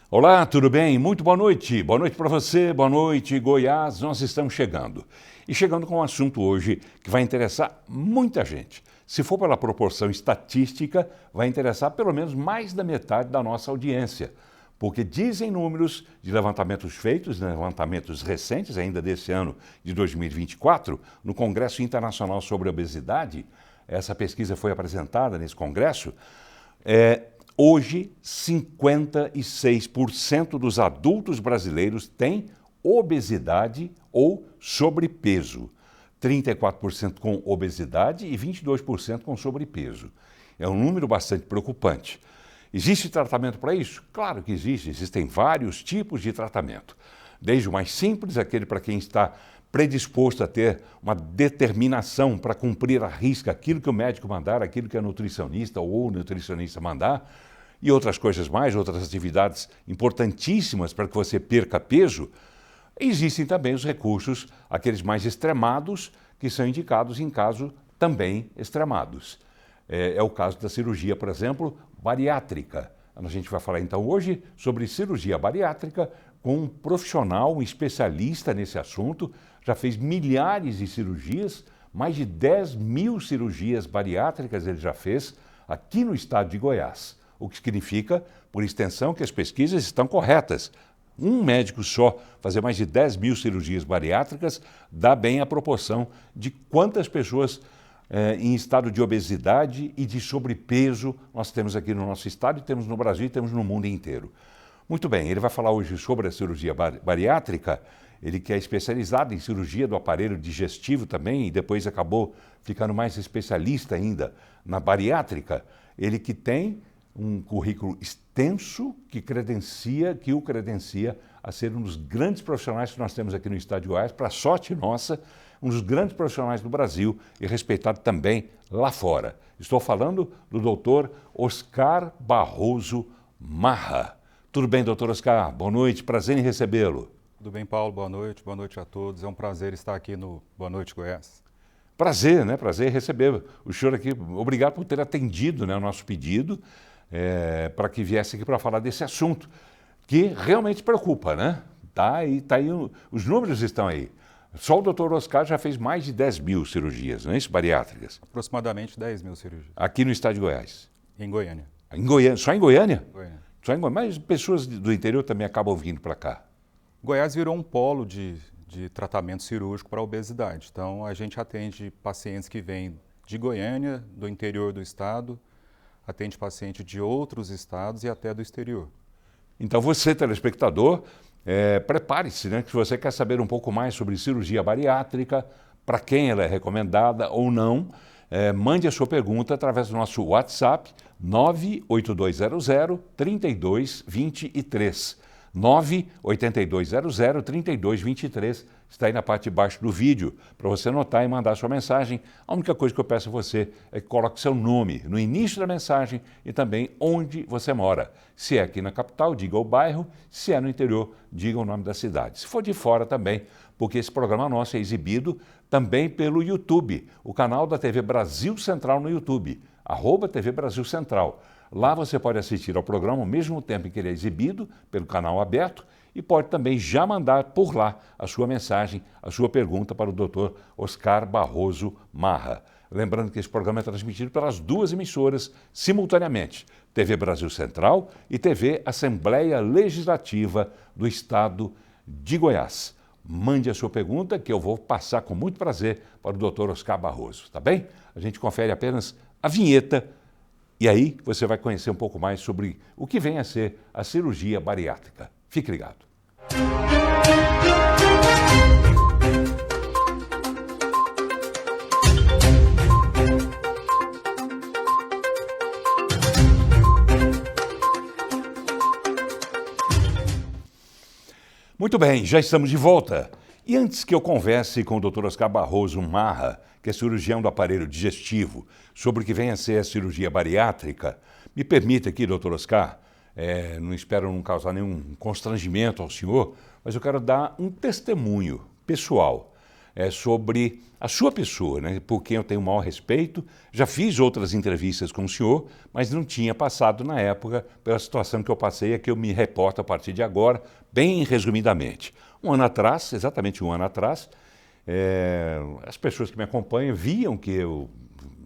Olá, tudo bem? Muito boa noite. Boa noite para você, boa noite, Goiás. Nós estamos chegando. E chegando com um assunto hoje que vai interessar muita gente. Se for pela proporção estatística, vai interessar pelo menos mais da metade da nossa audiência. Porque dizem números de levantamentos feitos, levantamentos recentes, ainda desse ano de 2024, no Congresso Internacional sobre Obesidade. Essa pesquisa foi apresentada nesse congresso. Hoje, 56% dos adultos brasileiros têm obesidade ou sobrepeso. 34% com obesidade e 22% com sobrepeso. É um número bastante preocupante. Existe tratamento para isso? Claro que existe. Existem vários tipos de tratamento. Desde o mais simples, aquele para quem está predisposto a ter uma determinação para cumprir à risca aquilo que o médico mandar, aquilo que a nutricionista ou o nutricionista mandar, e outras coisas mais, outras atividades importantíssimas para que você perca peso. Existem também os recursos, aqueles mais extremados, que são indicados em casos também extremados. É o caso da cirurgia, por exemplo, bariátrica. A gente vai falar então hoje sobre cirurgia bariátrica com um profissional, um especialista nesse assunto, já fez milhares de cirurgias, mais de 10 mil cirurgias bariátricas ele já fez aqui no estado de Goiás. O que significa, por extensão, que as pesquisas estão corretas. Um médico só fazer mais de 10 mil cirurgias bariátricas dá bem a proporção de quantas pessoas em estado de obesidade e de sobrepeso nós temos aqui no nosso estado, e temos no Brasil e temos no mundo inteiro. Muito bem, ele vai falar hoje sobre a cirurgia bariátrica, ele que é especializado em cirurgia do aparelho digestivo também e depois acabou ficando mais especialista ainda na bariátrica, ele que tem um currículo extenso que o credencia a ser um dos grandes profissionais que nós temos aqui no estado de Goiás, para sorte nossa, um dos grandes profissionais do Brasil e respeitado também lá fora. Estou falando do doutor Oscar Barroso Marra. Tudo bem, doutor Oscar? Boa noite, prazer em recebê-lo. Tudo bem, Paulo? Boa noite a todos. É um prazer estar aqui no Boa Noite Goiás. Prazer, né? Prazer em receber o senhor aqui. Obrigado por ter atendido, né, o nosso pedido. Para que viesse aqui para falar desse assunto, que realmente preocupa, né? Tá aí, os números estão aí. Só o doutor Oscar já fez mais de 10 mil cirurgias, não é isso? Bariátricas. Aproximadamente 10 mil cirurgias. Aqui no estado de Goiás. Em Goiânia. Em Goiânia? Só em Goiânia? Goiânia. Só em Goiânia. Mas pessoas do interior também acabam vindo para cá. Goiás virou um polo de tratamento cirúrgico para a obesidade. Então, a gente atende pacientes que vêm de Goiânia, do interior do estado, atende paciente de outros estados e até do exterior. Então você, telespectador, prepare-se, né? Se você quer saber um pouco mais sobre cirurgia bariátrica, para quem ela é recomendada ou não, mande a sua pergunta através do nosso WhatsApp 98200-3223. 98200-3223, está aí na parte de baixo do vídeo, para você anotar e mandar sua mensagem. A única coisa que eu peço a você é que coloque seu nome no início da mensagem e também onde você mora. Se é aqui na capital, diga o bairro, se é no interior, diga o nome da cidade. Se for de fora também, porque esse programa nosso é exibido também pelo YouTube, o canal da TV Brasil Central no YouTube, @TV Brasil Central. Lá você pode assistir ao programa ao mesmo tempo em que ele é exibido pelo canal aberto e pode também já mandar por lá a sua mensagem, a sua pergunta para o Dr. Oscar Barroso Marra. Lembrando que esse programa é transmitido pelas duas emissoras simultaneamente, TV Brasil Central e TV Assembleia Legislativa do Estado de Goiás. Mande a sua pergunta que eu vou passar com muito prazer para o Dr. Oscar Barroso, tá bem? A gente confere apenas a vinheta. E aí você vai conhecer um pouco mais sobre o que vem a ser a cirurgia bariátrica. Fique ligado. Muito bem, já estamos de volta. E antes que eu converse com o Dr. Oscar Barroso Marra, que é cirurgião do aparelho digestivo, sobre o que vem a ser a cirurgia bariátrica, me permita aqui, Dr. Oscar, não espero não causar nenhum constrangimento ao senhor, mas eu quero dar um testemunho pessoal sobre a sua pessoa, né, por quem eu tenho o maior respeito. Já fiz outras entrevistas com o senhor, mas não tinha passado na época pela situação que eu passei, a que eu me reporto a partir de agora, bem resumidamente. Um ano atrás, exatamente um ano atrás, as pessoas que me acompanham viam que eu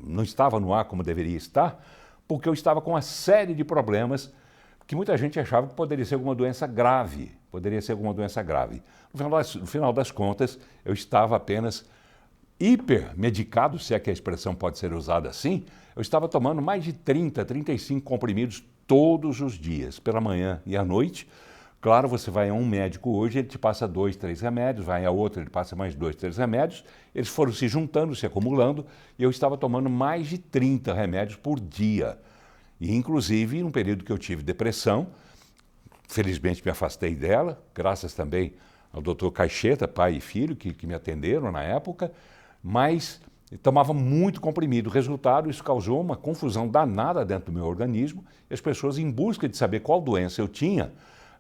não estava no ar como deveria estar, porque eu estava com uma série de problemas que muita gente achava que poderia ser alguma doença grave, No final das contas, eu estava apenas hipermedicado, se é que a expressão pode ser usada assim. Eu estava tomando mais de 30, 35 comprimidos todos os dias, pela manhã e à noite. Claro, você vai a um médico hoje, ele te passa 2, 3 remédios, vai a outro, ele passa mais 2, 3 remédios. Eles foram se juntando, se acumulando, e eu estava tomando mais de 30 remédios por dia. E, inclusive, num período que eu tive depressão, felizmente me afastei dela, graças também ao doutor Caixeta, pai e filho, que me atenderam na época, mas tomava muito comprimido. Resultado, isso causou uma confusão danada dentro do meu organismo, e as pessoas, em busca de saber qual doença eu tinha,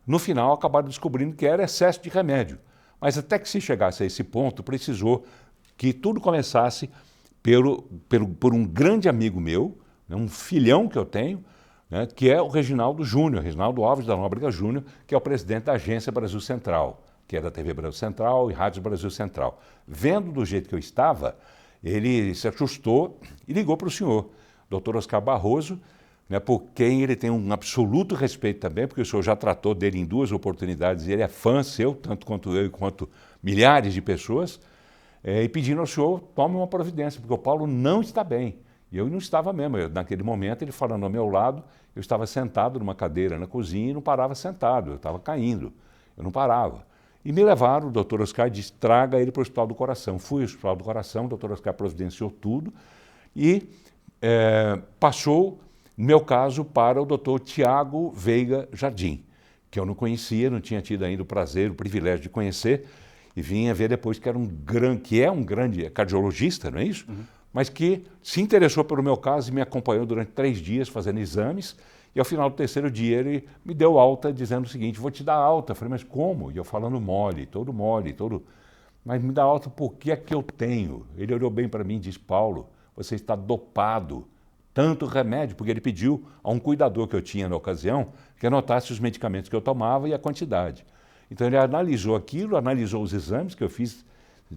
no final acabaram descobrindo que era excesso de remédio. Mas até que se chegasse a esse ponto, precisou que tudo começasse por um grande amigo meu, um filhão que eu tenho, né, que é o Reginaldo Júnior, Reginaldo Alves da Nóbrega Júnior, que é o presidente da Agência Brasil Central, que é da TV Brasil Central e Rádio Brasil Central. Vendo do jeito que eu estava, ele se assustou e ligou para o senhor, doutor Oscar Barroso, né, por quem ele tem um absoluto respeito também, porque o senhor já tratou dele em 2 oportunidades, e ele é fã seu, tanto quanto eu, quanto milhares de pessoas, e pedindo ao senhor, tome uma providência, porque o Paulo não está bem. E eu não estava mesmo. Naquele momento, ele falando ao meu lado, eu estava sentado numa cadeira na cozinha e não parava sentado, eu estava caindo, eu não parava. E me levaram, o doutor Oscar disse, traga ele para o Hospital do Coração. Fui ao Hospital do Coração, o doutor Oscar providenciou tudo e passou, no meu caso, para o doutor Tiago Veiga Jardim, que eu não conhecia, não tinha tido ainda o prazer, o privilégio de conhecer, e vinha ver depois que é um grande cardiologista, não é isso? Uhum. Mas que se interessou pelo meu caso e me acompanhou durante 3 dias fazendo exames, e ao final do 3º dia ele me deu alta dizendo o seguinte, vou te dar alta. Eu falei, mas como? E eu falando mole, mas me dá alta porque é que eu tenho? Ele olhou bem para mim e disse, Paulo, você está dopado, tanto remédio, porque ele pediu a um cuidador que eu tinha na ocasião que anotasse os medicamentos que eu tomava e a quantidade. Então ele analisou aquilo, analisou os exames que eu fiz,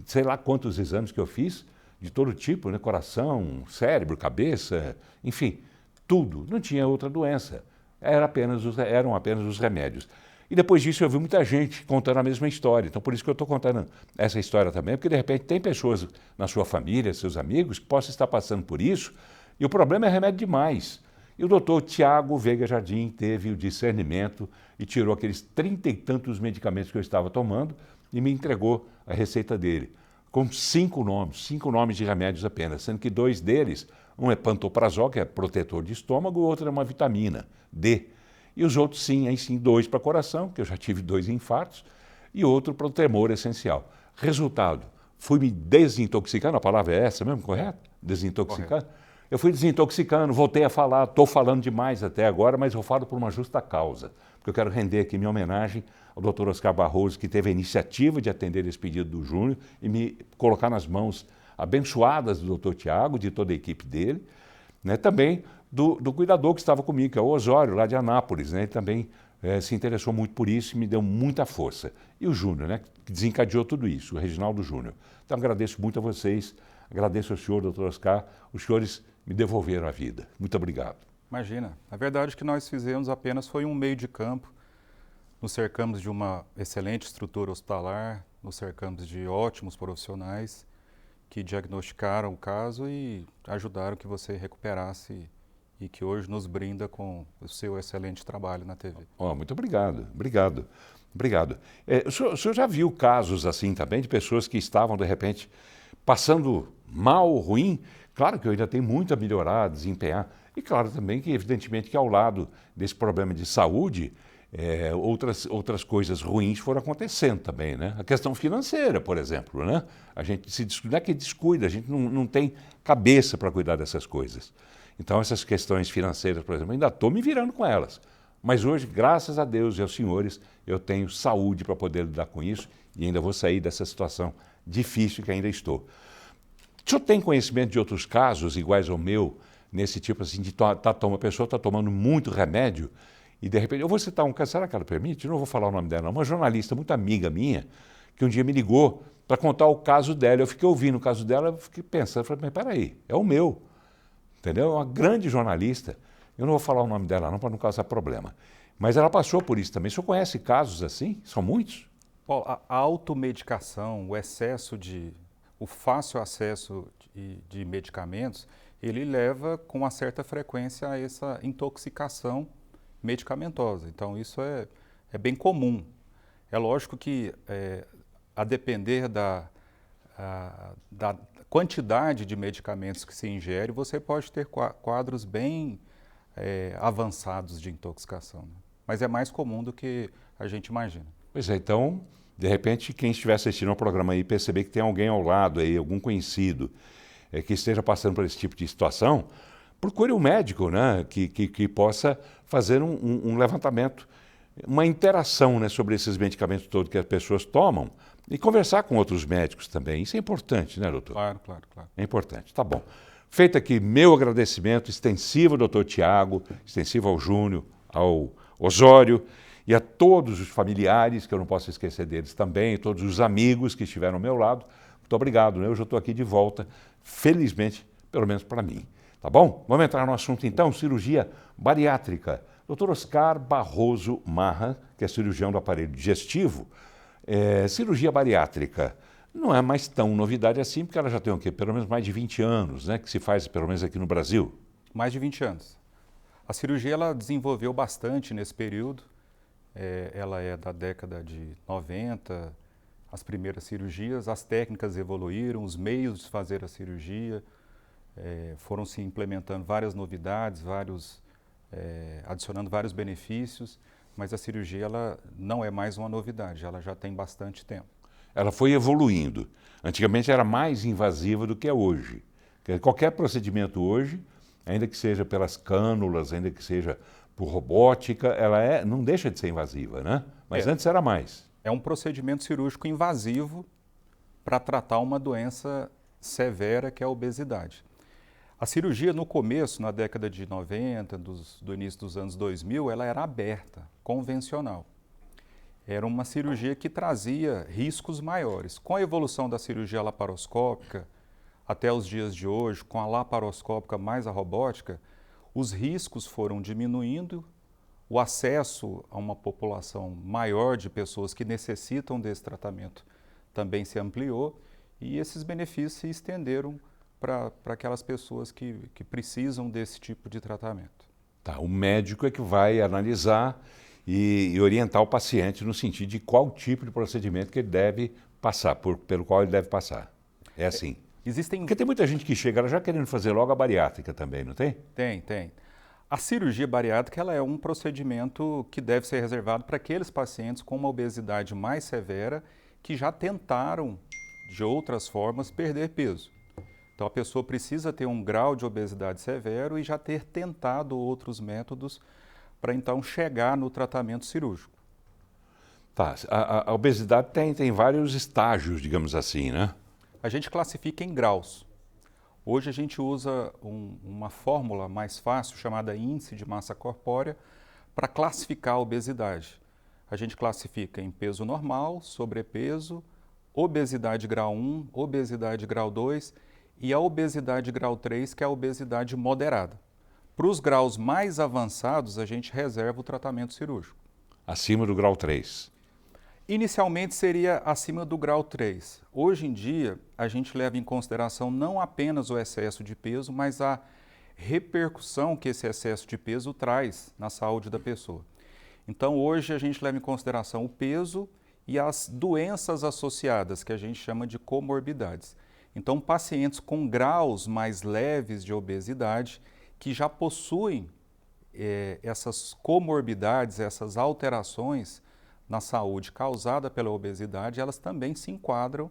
sei lá quantos exames que eu fiz, de todo tipo, né? Coração, cérebro, cabeça, enfim, tudo. Não tinha outra doença, eram apenas os remédios. E depois disso eu vi muita gente contando a mesma história. Então por isso que eu estou contando essa história também, porque de repente tem pessoas na sua família, seus amigos, que possam estar passando por isso, e o problema é remédio demais. E o doutor Tiago Veiga Jardim teve o discernimento e tirou aqueles 30 e tantos medicamentos que eu estava tomando e me entregou a receita dele, com 5 nomes de remédios apenas, sendo que 2 deles, um é pantoprazol, que é protetor de estômago, o outro é uma vitamina D. E os outros sim, aí sim, 2 para coração, que eu já tive 2 infartos, e outro para o tremor essencial. Resultado, fui me desintoxicando, a palavra é essa mesmo, correto? Desintoxicando. Correto. Eu fui desintoxicando, voltei a falar, estou falando demais até agora, mas eu falo por uma justa causa, porque eu quero render aqui minha homenagem ao doutor Oscar Barroso, que teve a iniciativa de atender esse pedido do Júnior e me colocar nas mãos abençoadas do doutor Tiago, de toda a equipe dele, né? Também do cuidador que estava comigo, que é o Osório, lá de Anápolis, né? Ele também se interessou muito por isso e me deu muita força. E o Júnior, né? Que desencadeou tudo isso, o Reginaldo Júnior. Então agradeço muito a vocês, agradeço ao senhor, doutor Oscar, os senhores me devolveram a vida. Muito obrigado. Imagina, a verdade que nós fizemos apenas foi um meio de campo. Nos cercamos de uma excelente estrutura hospitalar, nos cercamos de ótimos profissionais que diagnosticaram o caso e ajudaram que você recuperasse e que hoje nos brinda com o seu excelente trabalho na TV. Muito obrigado, obrigado. O senhor já viu casos assim também de pessoas que estavam, de repente, passando mal ou ruim? Claro que eu ainda tenho muito a melhorar, a desempenhar. E claro também que, evidentemente, que ao lado desse problema de saúde, outras coisas ruins foram acontecendo também, né? A questão financeira, por exemplo, né? A gente não é que descuida, a gente não tem cabeça para cuidar dessas coisas. Então essas questões financeiras, por exemplo, ainda estou me virando com elas. Mas hoje, graças a Deus e aos senhores, eu tenho saúde para poder lidar com isso e ainda vou sair dessa situação difícil que ainda estou. O senhor tem conhecimento de outros casos iguais ao meu, nesse tipo assim, de uma pessoa está tomando muito remédio e de repente, eu vou citar um caso, será que ela permite? Eu não vou falar o nome dela, não. Uma jornalista muito amiga minha, que um dia me ligou para contar o caso dela. Eu fiquei ouvindo o caso dela, eu fiquei pensando, falei, mas peraí, é o meu, entendeu? É uma grande jornalista. Eu não vou falar o nome dela não, para não causar problema. Mas ela passou por isso também. O senhor conhece casos assim? São muitos? Paulo, a automedicação, o fácil acesso de medicamentos, ele leva com uma certa frequência a essa intoxicação medicamentosa. Então, isso é bem comum. É lógico que, a depender da quantidade de medicamentos que se ingere, você pode ter quadros bem avançados de intoxicação, né? Mas é mais comum do que a gente imagina. Pois é, então, de repente, quem estiver assistindo ao programa aí perceber que tem alguém ao lado aí, algum conhecido, que esteja passando por esse tipo de situação, procure um médico, né, que possa fazer um levantamento, uma interação, né, sobre esses medicamentos todos que as pessoas tomam e conversar com outros médicos também. Isso é importante, né, doutor? Claro, claro, claro. É importante, tá bom. Feito aqui meu agradecimento extensivo ao doutor Tiago, extensivo ao Júnior, ao Osório e a todos os familiares, que eu não posso esquecer deles também, todos os amigos que estiveram ao meu lado. Muito obrigado, né? Eu já estou aqui de volta, felizmente, pelo menos para mim. Tá bom? Vamos entrar no assunto então, cirurgia bariátrica. Dr. Oscar Barroso Marra, que é cirurgião do aparelho digestivo, cirurgia bariátrica. Não é mais tão novidade assim, porque ela já tem o quê? Pelo menos mais de 20 anos, né? Que se faz, pelo menos aqui no Brasil. Mais de 20 anos. A cirurgia ela desenvolveu bastante nesse período. Ela é da década de 90, as primeiras cirurgias, as técnicas evoluíram, os meios de fazer a cirurgia, foram se implementando várias novidades, adicionando vários benefícios, mas a cirurgia ela não é mais uma novidade, ela já tem bastante tempo. Ela foi evoluindo. Antigamente era mais invasiva do que é hoje. Qualquer procedimento hoje, ainda que seja pelas cânulas, ainda que seja por robótica, ela não deixa de ser invasiva, né? Mas antes era mais. É um procedimento cirúrgico invasivo para tratar uma doença severa que é a obesidade. A cirurgia no começo, na década de 90, do início dos anos 2000, ela era aberta, convencional. Era uma cirurgia que trazia riscos maiores. Com a evolução da cirurgia laparoscópica, até os dias de hoje, com a laparoscópica mais a robótica, os riscos foram diminuindo, o acesso a uma população maior de pessoas que necessitam desse tratamento também se ampliou e esses benefícios se estenderam para aquelas pessoas que precisam desse tipo de tratamento. Tá, o médico é que vai analisar e orientar o paciente no sentido de qual tipo de procedimento que ele deve passar, pelo qual ele deve passar. É assim. Porque tem muita gente que chega já querendo fazer logo a bariátrica também, não tem? Tem. A cirurgia bariátrica ela é um procedimento que deve ser reservado para aqueles pacientes com uma obesidade mais severa que já tentaram, de outras formas, perder peso. Então a pessoa precisa ter um grau de obesidade severo e já ter tentado outros métodos para então chegar no tratamento cirúrgico. Tá, a obesidade tem vários estágios, digamos assim, né? A gente classifica em graus. Hoje a gente usa uma fórmula mais fácil chamada índice de massa corpórea para classificar a obesidade. A gente classifica em peso normal, sobrepeso, obesidade grau 1, obesidade grau 2 e a obesidade grau 3, que é a obesidade moderada. Para os graus mais avançados, a gente reserva o tratamento cirúrgico. Acima do grau 3? Inicialmente seria acima do grau 3. Hoje em dia, a gente leva em consideração não apenas o excesso de peso, mas a repercussão que esse excesso de peso traz na saúde da pessoa. Então, hoje a gente leva em consideração o peso e as doenças associadas, que a gente chama de comorbidades. Então, pacientes com graus mais leves de obesidade, que já possuem essas comorbidades, essas alterações na saúde causada pela obesidade, elas também se enquadram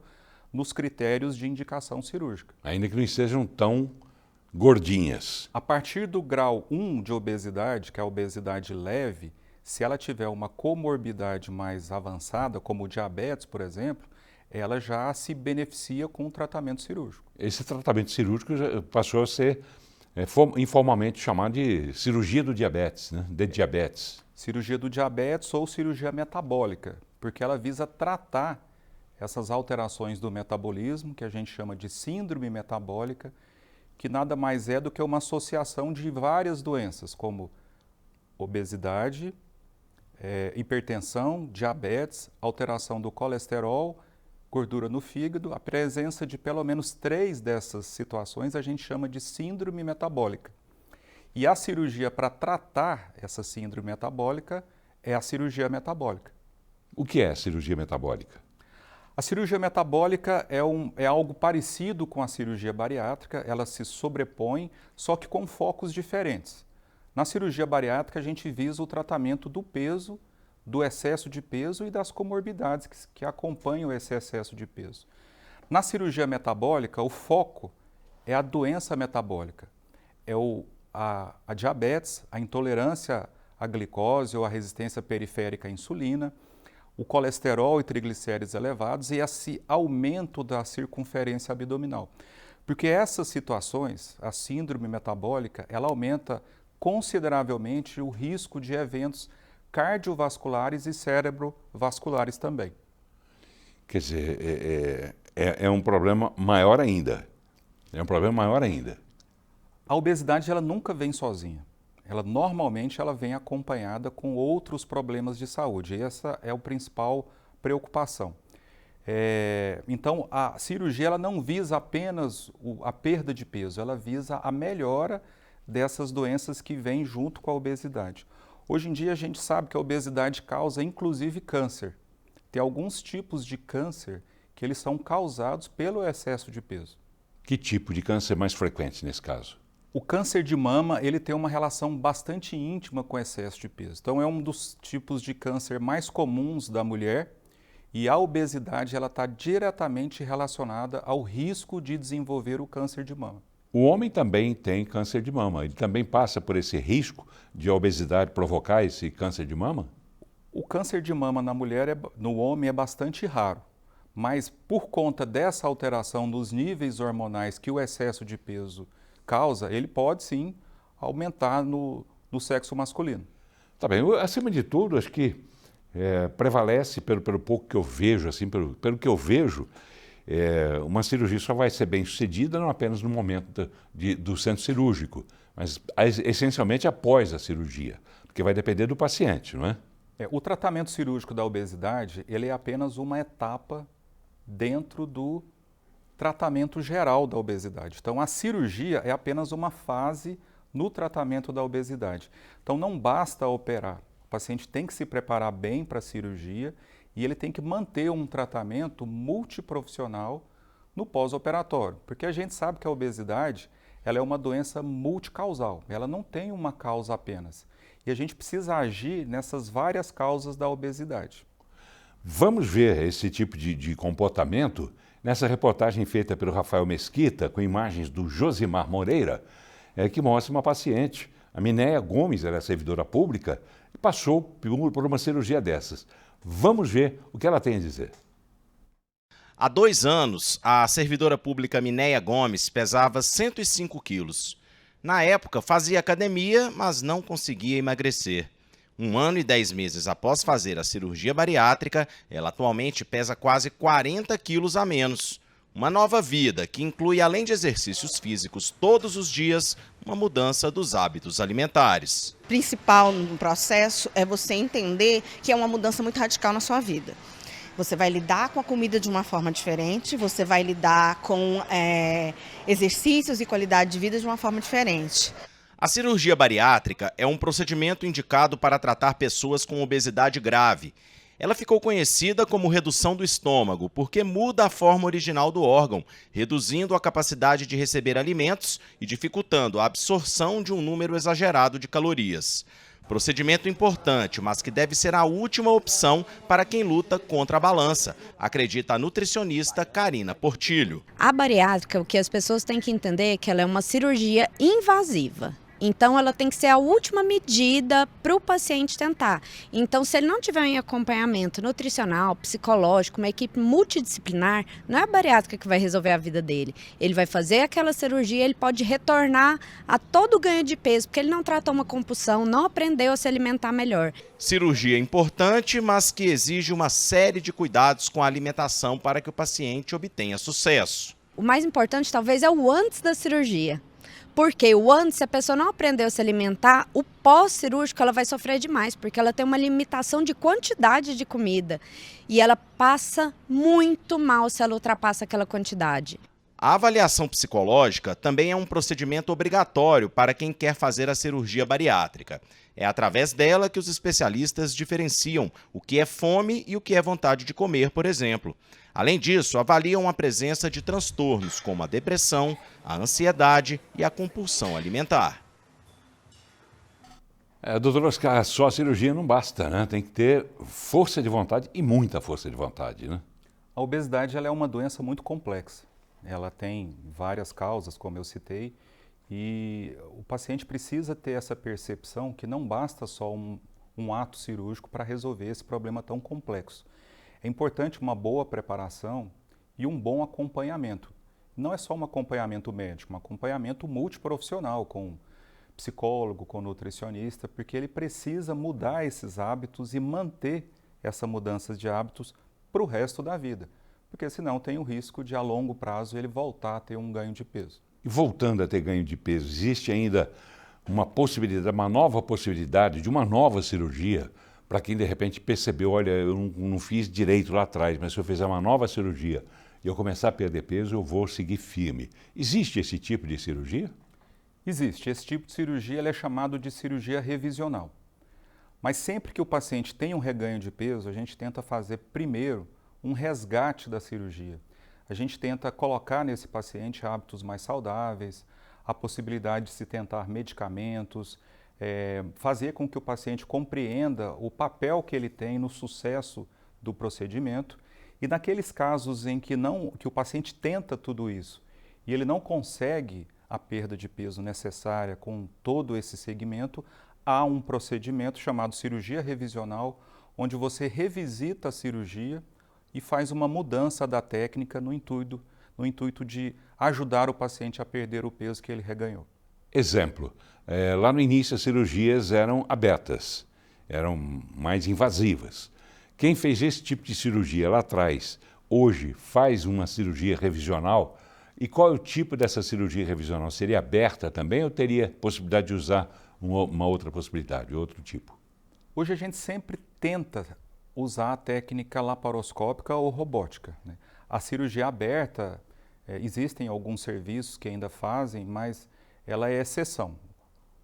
nos critérios de indicação cirúrgica. Ainda que não sejam tão gordinhas. A partir do grau 1 de obesidade, que é a obesidade leve, Se ela tiver uma comorbidade mais avançada, como o diabetes, por exemplo, ela já se beneficia com o tratamento cirúrgico. Esse tratamento cirúrgico já passou a ser informalmente chamado de cirurgia do diabetes, né? De diabetes. Cirurgia do diabetes ou cirurgia metabólica, porque ela visa tratar essas alterações do metabolismo, que a gente chama de síndrome metabólica, que nada mais é do que uma associação de várias doenças, como obesidade, hipertensão, diabetes, alteração do colesterol, gordura no fígado. A presença de pelo menos 3 dessas situações a gente chama de síndrome metabólica. E a cirurgia para tratar essa síndrome metabólica é a cirurgia metabólica. O que é a cirurgia metabólica? A cirurgia metabólica é algo parecido com a cirurgia bariátrica, ela se sobrepõe, só que com focos diferentes. Na cirurgia bariátrica, a gente visa o tratamento do peso, do excesso de peso e das comorbidades que acompanham esse excesso de peso. Na cirurgia metabólica, o foco é a doença metabólica, é a diabetes, a intolerância à glicose ou a resistência periférica à insulina, o colesterol e triglicéridos elevados e esse aumento da circunferência abdominal. Porque essas situações, a síndrome metabólica, ela aumenta consideravelmente o risco de eventos cardiovasculares e cerebrovasculares também. Quer dizer, é um problema maior ainda. É um problema maior ainda. A obesidade ela nunca vem sozinha. Normalmente ela vem acompanhada com outros problemas de saúde. Essa é a principal preocupação. Então, a cirurgia ela não visa apenas a perda de peso, ela visa a melhora dessas doenças que vêm junto com a obesidade. Hoje em dia a gente sabe que a obesidade causa inclusive câncer. Tem alguns tipos de câncer que eles são causados pelo excesso de peso. Que tipo de câncer é mais frequente nesse caso? O câncer de mama ele tem uma relação bastante íntima com o excesso de peso. Então é um dos tipos de câncer mais comuns da mulher e a obesidade ela está diretamente relacionada ao risco de desenvolver o câncer de mama. O homem também tem câncer de mama. Ele também passa por esse risco de a obesidade provocar esse câncer de mama? O câncer de mama na mulher, no homem, é bastante raro. Mas por conta dessa alteração nos níveis hormonais que o excesso de peso causa, ele pode sim aumentar no sexo masculino. Tá bem, acima de tudo, acho que prevalece, pelo pouco que eu vejo, assim, pelo que eu vejo, uma cirurgia só vai ser bem sucedida não apenas no momento do centro cirúrgico, mas essencialmente após a cirurgia, porque vai depender do paciente, não é? O tratamento cirúrgico da obesidade, ele é apenas uma etapa dentro do tratamento geral da obesidade. Então, a cirurgia é apenas uma fase no tratamento da obesidade. Então, não basta operar. O paciente tem que se preparar bem para a cirurgia e ele tem que manter um tratamento multiprofissional no pós-operatório. Porque a gente sabe que a obesidade ela é uma doença multicausal. Ela não tem uma causa apenas. E a gente precisa agir nessas várias causas da obesidade. Vamos ver esse tipo de comportamento nessa reportagem feita pelo Rafael Mesquita, com imagens do Josimar Moreira, que mostra uma paciente, a Minéia Gomes, ela é servidora pública, e passou por uma cirurgia dessas. Vamos ver o que ela tem a dizer. Há 2 anos, a servidora pública Minéia Gomes pesava 105 quilos. Na época, fazia academia, mas não conseguia emagrecer. 1 ano e 10 meses após fazer a cirurgia bariátrica, ela atualmente pesa quase 40 quilos a menos. Uma nova vida que inclui, além de exercícios físicos todos os dias, uma mudança dos hábitos alimentares. O principal no processo é você entender que é uma mudança muito radical na sua vida. Você vai lidar com a comida de uma forma diferente, você vai lidar com exercícios e qualidade de vida de uma forma diferente. A cirurgia bariátrica é um procedimento indicado para tratar pessoas com obesidade grave. Ela ficou conhecida como redução do estômago, porque muda a forma original do órgão, reduzindo a capacidade de receber alimentos e dificultando a absorção de um número exagerado de calorias. Procedimento importante, mas que deve ser a última opção para quem luta contra a balança, acredita a nutricionista Karina Portilho. A bariátrica, o que as pessoas têm que entender é que ela é uma cirurgia invasiva. Então, ela tem que ser a última medida para o paciente tentar. Então, se ele não tiver um acompanhamento nutricional, psicológico, uma equipe multidisciplinar, não é a bariátrica que vai resolver a vida dele. Ele vai fazer aquela cirurgia, ele pode retornar a todo o ganho de peso, porque ele não tratou uma compulsão, não aprendeu a se alimentar melhor. Cirurgia importante, mas que exige uma série de cuidados com a alimentação para que o paciente obtenha sucesso. O mais importante talvez é o antes da cirurgia. Porque o antes, se a pessoa não aprendeu a se alimentar, o pós-cirúrgico ela vai sofrer demais, porque ela tem uma limitação de quantidade de comida. E ela passa muito mal se ela ultrapassa aquela quantidade. A avaliação psicológica também é um procedimento obrigatório para quem quer fazer a cirurgia bariátrica. É através dela que os especialistas diferenciam o que é fome e o que é vontade de comer, por exemplo. Além disso, avaliam a presença de transtornos como a depressão, a ansiedade e a compulsão alimentar. Doutor Oscar, só a cirurgia não basta, né? Tem que ter força de vontade e muita força de vontade, né? A obesidade ela é uma doença muito complexa. Ela tem várias causas, como eu citei, e o paciente precisa ter essa percepção que não basta só um ato cirúrgico para resolver esse problema tão complexo. É importante uma boa preparação e um bom acompanhamento. Não é só um acompanhamento médico, um acompanhamento multiprofissional, com psicólogo, com nutricionista, porque ele precisa mudar esses hábitos e manter essa mudança de hábitos para o resto da vida. Porque senão tem o risco de, a longo prazo, ele voltar a ter um ganho de peso. E voltando a ter ganho de peso, existe ainda uma nova possibilidade de uma nova cirurgia para quem de repente percebeu, olha, eu não fiz direito lá atrás, mas se eu fizer uma nova cirurgia e eu começar a perder peso, eu vou seguir firme. Existe esse tipo de cirurgia? Existe. Esse tipo de cirurgia ele é chamado de cirurgia revisional. Mas sempre que o paciente tem um reganho de peso, a gente tenta fazer primeiro um resgate da cirurgia. A gente tenta colocar nesse paciente hábitos mais saudáveis, a possibilidade de se tentar medicamentos, fazer com que o paciente compreenda o papel que ele tem no sucesso do procedimento. E naqueles casos em que o paciente tenta tudo isso e ele não consegue a perda de peso necessária com todo esse segmento, há um procedimento chamado cirurgia revisional, onde você revisita a cirurgia e faz uma mudança da técnica no intuito de ajudar o paciente a perder o peso que ele reganhou. Exemplo, lá no início as cirurgias eram abertas, eram mais invasivas. Quem fez esse tipo de cirurgia lá atrás, hoje faz uma cirurgia revisional. E qual é o tipo dessa cirurgia revisional? Seria aberta também ou teria possibilidade de usar uma outra possibilidade, outro tipo? Hoje a gente sempre tenta usar a técnica laparoscópica ou robótica, né? A cirurgia aberta, existem alguns serviços que ainda fazem, mas ela é exceção.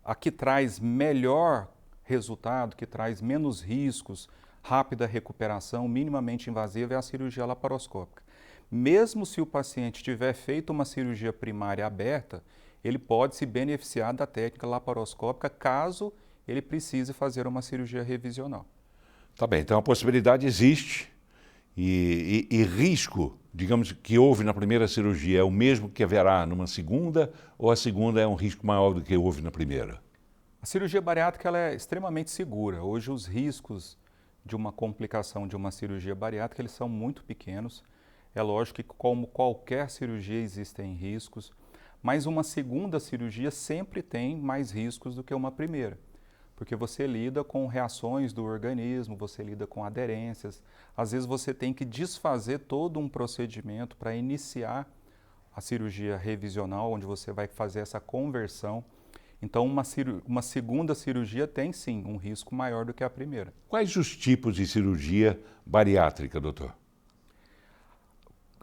A que traz melhor resultado, que traz menos riscos, rápida recuperação, minimamente invasiva, é a cirurgia laparoscópica. Mesmo se o paciente tiver feito uma cirurgia primária aberta, ele pode se beneficiar da técnica laparoscópica caso ele precise fazer uma cirurgia revisional. Tá bem, então a possibilidade existe e risco, digamos, que houve na primeira cirurgia é o mesmo que haverá numa segunda ou a segunda é um risco maior do que houve na primeira? A cirurgia bariátrica ela é extremamente segura. Hoje os riscos de uma complicação de uma cirurgia bariátrica eles são muito pequenos. É lógico que como qualquer cirurgia existem riscos, mas uma segunda cirurgia sempre tem mais riscos do que uma primeira. Porque você lida com reações do organismo, você lida com aderências. Às vezes você tem que desfazer todo um procedimento para iniciar a cirurgia revisional, onde você vai fazer essa conversão. Então, uma segunda cirurgia tem sim um risco maior do que a primeira. Quais os tipos de cirurgia bariátrica, doutor?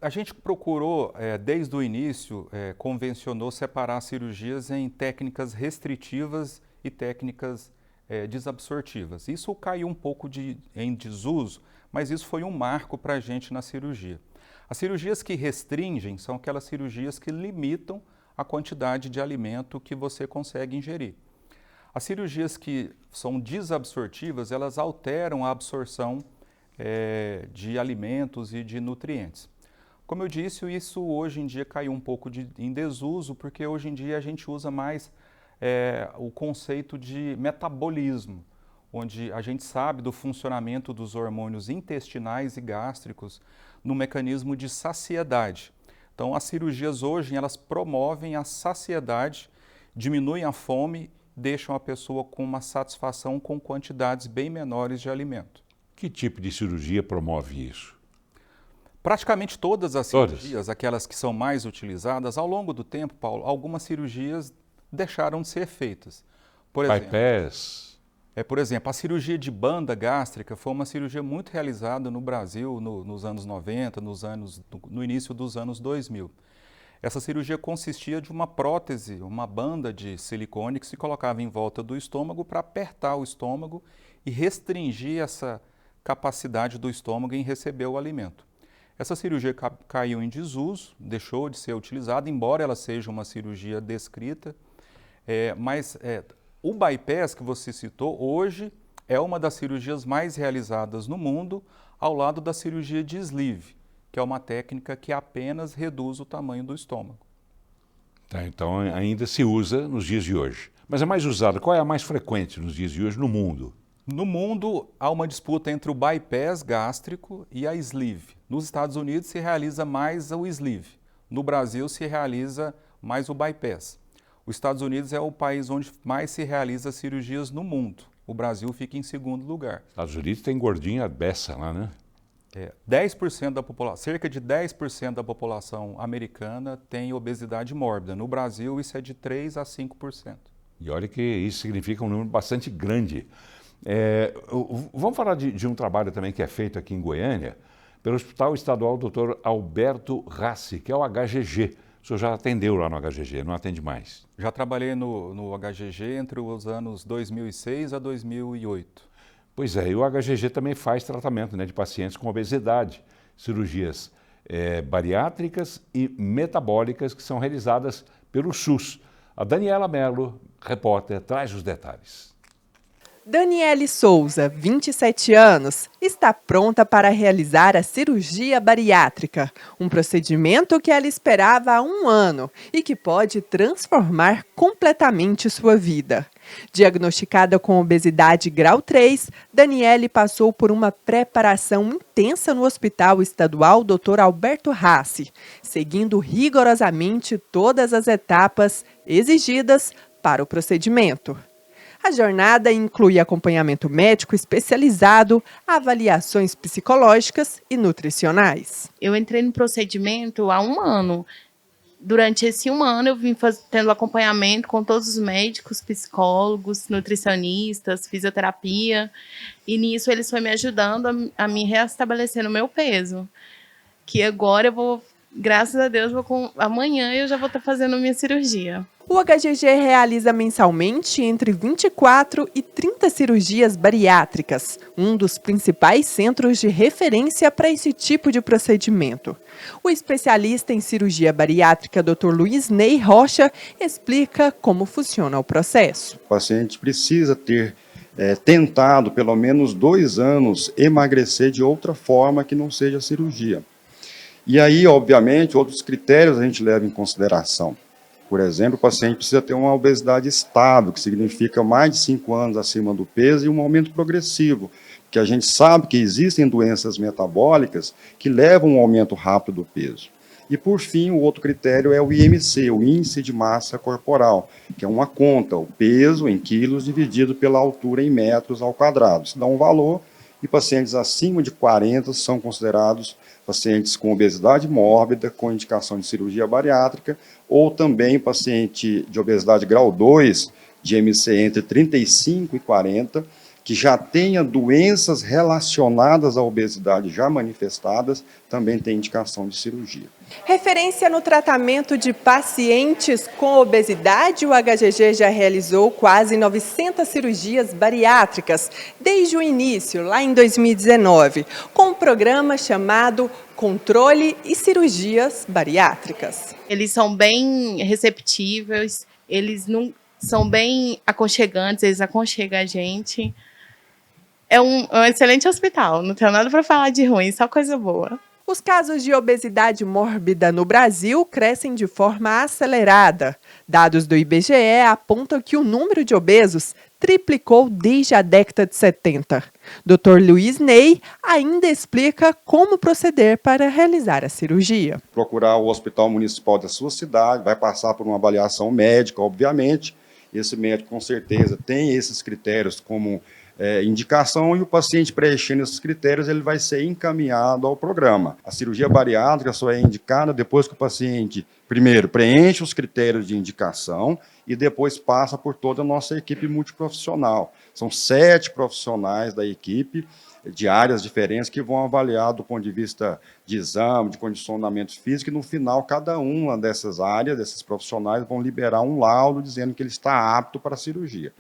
A gente procurou, desde o início, convencionou separar cirurgias em técnicas restritivas e técnicas desabsortivas. Isso caiu um pouco em desuso, mas isso foi um marco para a gente na cirurgia. As cirurgias que restringem são aquelas cirurgias que limitam a quantidade de alimento que você consegue ingerir. As cirurgias que são desabsortivas, elas alteram a absorção de alimentos e de nutrientes. Como eu disse, isso hoje em dia caiu um pouco em desuso, porque hoje em dia a gente usa mais o conceito de metabolismo, onde a gente sabe do funcionamento dos hormônios intestinais e gástricos no mecanismo de saciedade. Então, as cirurgias hoje, elas promovem a saciedade, diminuem a fome, deixam a pessoa com uma satisfação com quantidades bem menores de alimento. Que tipo de cirurgia promove isso? Praticamente todas as cirurgias, aquelas que são mais utilizadas, ao longo do tempo, Paulo, algumas cirurgias deixaram de ser feitas. Por exemplo, bypass. Por exemplo, a cirurgia de banda gástrica foi uma cirurgia muito realizada no Brasil nos anos 90, no início dos anos 2000. Essa cirurgia consistia de uma prótese, uma banda de silicone que se colocava em volta do estômago para apertar o estômago e restringir essa capacidade do estômago em receber o alimento. Essa cirurgia caiu em desuso, deixou de ser utilizada, embora ela seja uma cirurgia descrita, mas o bypass que você citou hoje é uma das cirurgias mais realizadas no mundo, ao lado da cirurgia de sleeve, que é uma técnica que apenas reduz o tamanho do estômago. Tá, então ainda se usa nos dias de hoje. Mas é mais usada, qual é a mais frequente nos dias de hoje no mundo? No mundo, há uma disputa entre o bypass gástrico e a sleeve. Nos Estados Unidos se realiza mais o sleeve. No Brasil se realiza mais o bypass. Os Estados Unidos é o país onde mais se realiza cirurgias no mundo. O Brasil fica em segundo lugar. Estados Unidos tem gordinha beça lá, né? 10% da população, cerca de 10% da população americana tem obesidade mórbida. No Brasil, isso é de 3% a 5%. E olha que isso significa um número bastante grande. Vamos falar de um trabalho também que é feito aqui em Goiânia, pelo Hospital Estadual Dr. Alberto Rassi, que é o HGG. O senhor já atendeu lá no HGG, não atende mais? Já trabalhei no HGG entre os anos 2006 a 2008. Pois é, e o HGG também faz tratamento, né, de pacientes com obesidade, cirurgias bariátricas e metabólicas que são realizadas pelo SUS. A Daniela Mello, repórter, traz os detalhes. Daniele Souza, 27 anos, está pronta para realizar a cirurgia bariátrica, um procedimento que ela esperava há 1 ano e que pode transformar completamente sua vida. Diagnosticada com obesidade grau 3, Daniele passou por uma preparação intensa no Hospital Estadual Dr. Alberto Rassi, seguindo rigorosamente todas as etapas exigidas para o procedimento. A jornada inclui acompanhamento médico especializado, avaliações psicológicas e nutricionais. Eu entrei no procedimento há 1 ano. Durante esse 1 ano, eu vim tendo acompanhamento com todos os médicos, psicólogos, nutricionistas, fisioterapia. E nisso eles foram me ajudando a me reestabelecer no meu peso. Que agora eu vou, graças a Deus, amanhã eu já vou estar fazendo minha cirurgia. O HGG realiza mensalmente entre 24 e 30 cirurgias bariátricas, um dos principais centros de referência para esse tipo de procedimento. O especialista em cirurgia bariátrica, Dr. Luiz Ney Rocha, explica como funciona o processo. O paciente precisa ter tentado pelo menos 2 anos emagrecer de outra forma que não seja cirurgia. E aí, obviamente, outros critérios a gente leva em consideração. Por exemplo, o paciente precisa ter uma obesidade estável, que significa mais de 5 anos acima do peso e um aumento progressivo, porque a gente sabe que existem doenças metabólicas que levam a um aumento rápido do peso. E, por fim, o outro critério é o IMC, o Índice de Massa Corporal, que é uma conta, o peso em quilos dividido pela altura em metros ao quadrado. Isso dá um valor e pacientes acima de 40 são considerados pacientes com obesidade mórbida, com indicação de cirurgia bariátrica, ou também paciente de obesidade grau 2, de IMC entre 35 e 40, que já tenha doenças relacionadas à obesidade já manifestadas, também tem indicação de cirurgia. Referência no tratamento de pacientes com obesidade, o HGG já realizou quase 900 cirurgias bariátricas desde o início, lá em 2019, com um programa chamado Controle e Cirurgias Bariátricas. Eles são bem receptíveis, eles não são bem aconchegantes, eles aconchegam a gente. É um excelente hospital, não tenho nada para falar de ruim, só coisa boa. Os casos de obesidade mórbida no Brasil crescem de forma acelerada. Dados do IBGE apontam que o número de obesos triplicou desde a década de 70. Dr. Luiz Ney ainda explica como proceder para realizar a cirurgia. Procurar o hospital municipal da sua cidade, vai passar por uma avaliação médica, obviamente. Esse médico, com certeza, tem esses critérios como indicação, e o paciente preenchendo esses critérios, ele vai ser encaminhado ao programa. A cirurgia bariátrica só é indicada depois que o paciente, primeiro, preenche os critérios de indicação e depois passa por toda a nossa equipe multiprofissional. São 7 profissionais da equipe, de áreas diferentes, que vão avaliar do ponto de vista de exame, de condicionamento físico, e no final, cada uma dessas áreas, desses profissionais, vão liberar um laudo dizendo que ele está apto para a cirurgia.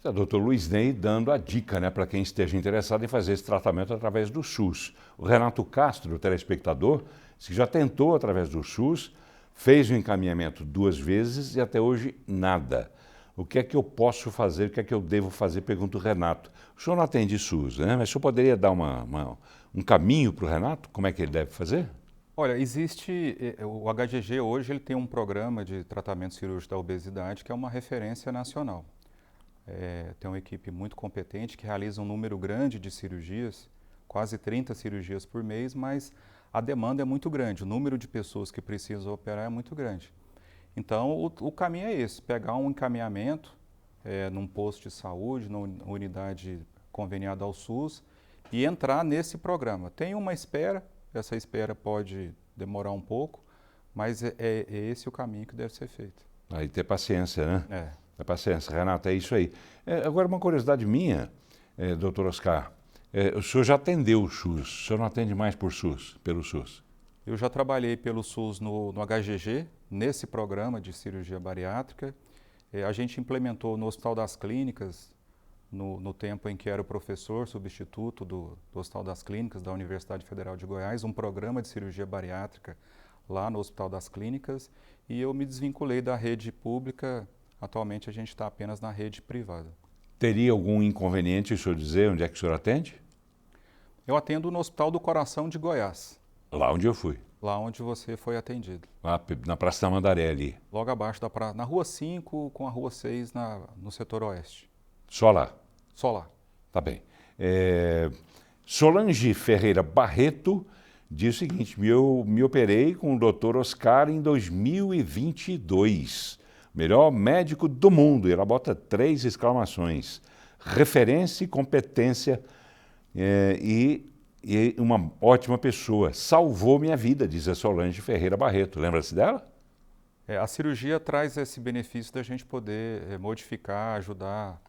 O doutor Luiz Ney dando a dica, né, para quem esteja interessado em fazer esse tratamento através do SUS. O Renato Castro, o telespectador, disse que já tentou através do SUS, fez o encaminhamento 2 vezes e até hoje nada. O que é que eu posso fazer, o que é que eu devo fazer, pergunta o Renato. O senhor não atende SUS, né? Mas o senhor poderia dar um caminho para o Renato? Como é que ele deve fazer? Olha, existe, o HGG hoje ele tem um programa de tratamento cirúrgico da obesidade que é uma referência nacional. Tem uma equipe muito competente que realiza um número grande de cirurgias, quase 30 cirurgias por mês, mas a demanda é muito grande, o número de pessoas que precisam operar é muito grande. Então, o caminho é esse, pegar um encaminhamento num posto de saúde, numa unidade conveniada ao SUS e entrar nesse programa. Tem uma espera, essa espera pode demorar um pouco, mas é esse o caminho que deve ser feito. Aí ter paciência, né? É paciência, Renato, é isso aí. Agora, uma curiosidade minha, doutor Oscar, o senhor já atendeu o SUS, o senhor não atende mais pelo SUS? Eu já trabalhei pelo SUS no HGG, nesse programa de cirurgia bariátrica. A gente implementou no Hospital das Clínicas, no tempo em que era o professor substituto do Hospital das Clínicas da Universidade Federal de Goiás, um programa de cirurgia bariátrica lá no Hospital das Clínicas, e eu me desvinculei da rede pública. Atualmente a gente está apenas na rede privada. Teria algum inconveniente o senhor dizer onde é que o senhor atende? Eu atendo no Hospital do Coração de Goiás. Lá onde eu fui. Lá onde você foi atendido. Lá na Praça Tamandaré ali. Logo abaixo da praça, na Rua 5 com a Rua 6 no setor oeste. Só lá? Só lá. Tá bem. Solange Ferreira Barreto diz o seguinte, me operei com o Dr. Oscar em 2022. Melhor médico do mundo, e ela bota 3 exclamações. Referência e competência e uma ótima pessoa. Salvou minha vida, diz a Solange Ferreira Barreto. Lembra-se dela? A cirurgia traz esse benefício da gente poder modificar, ajudar,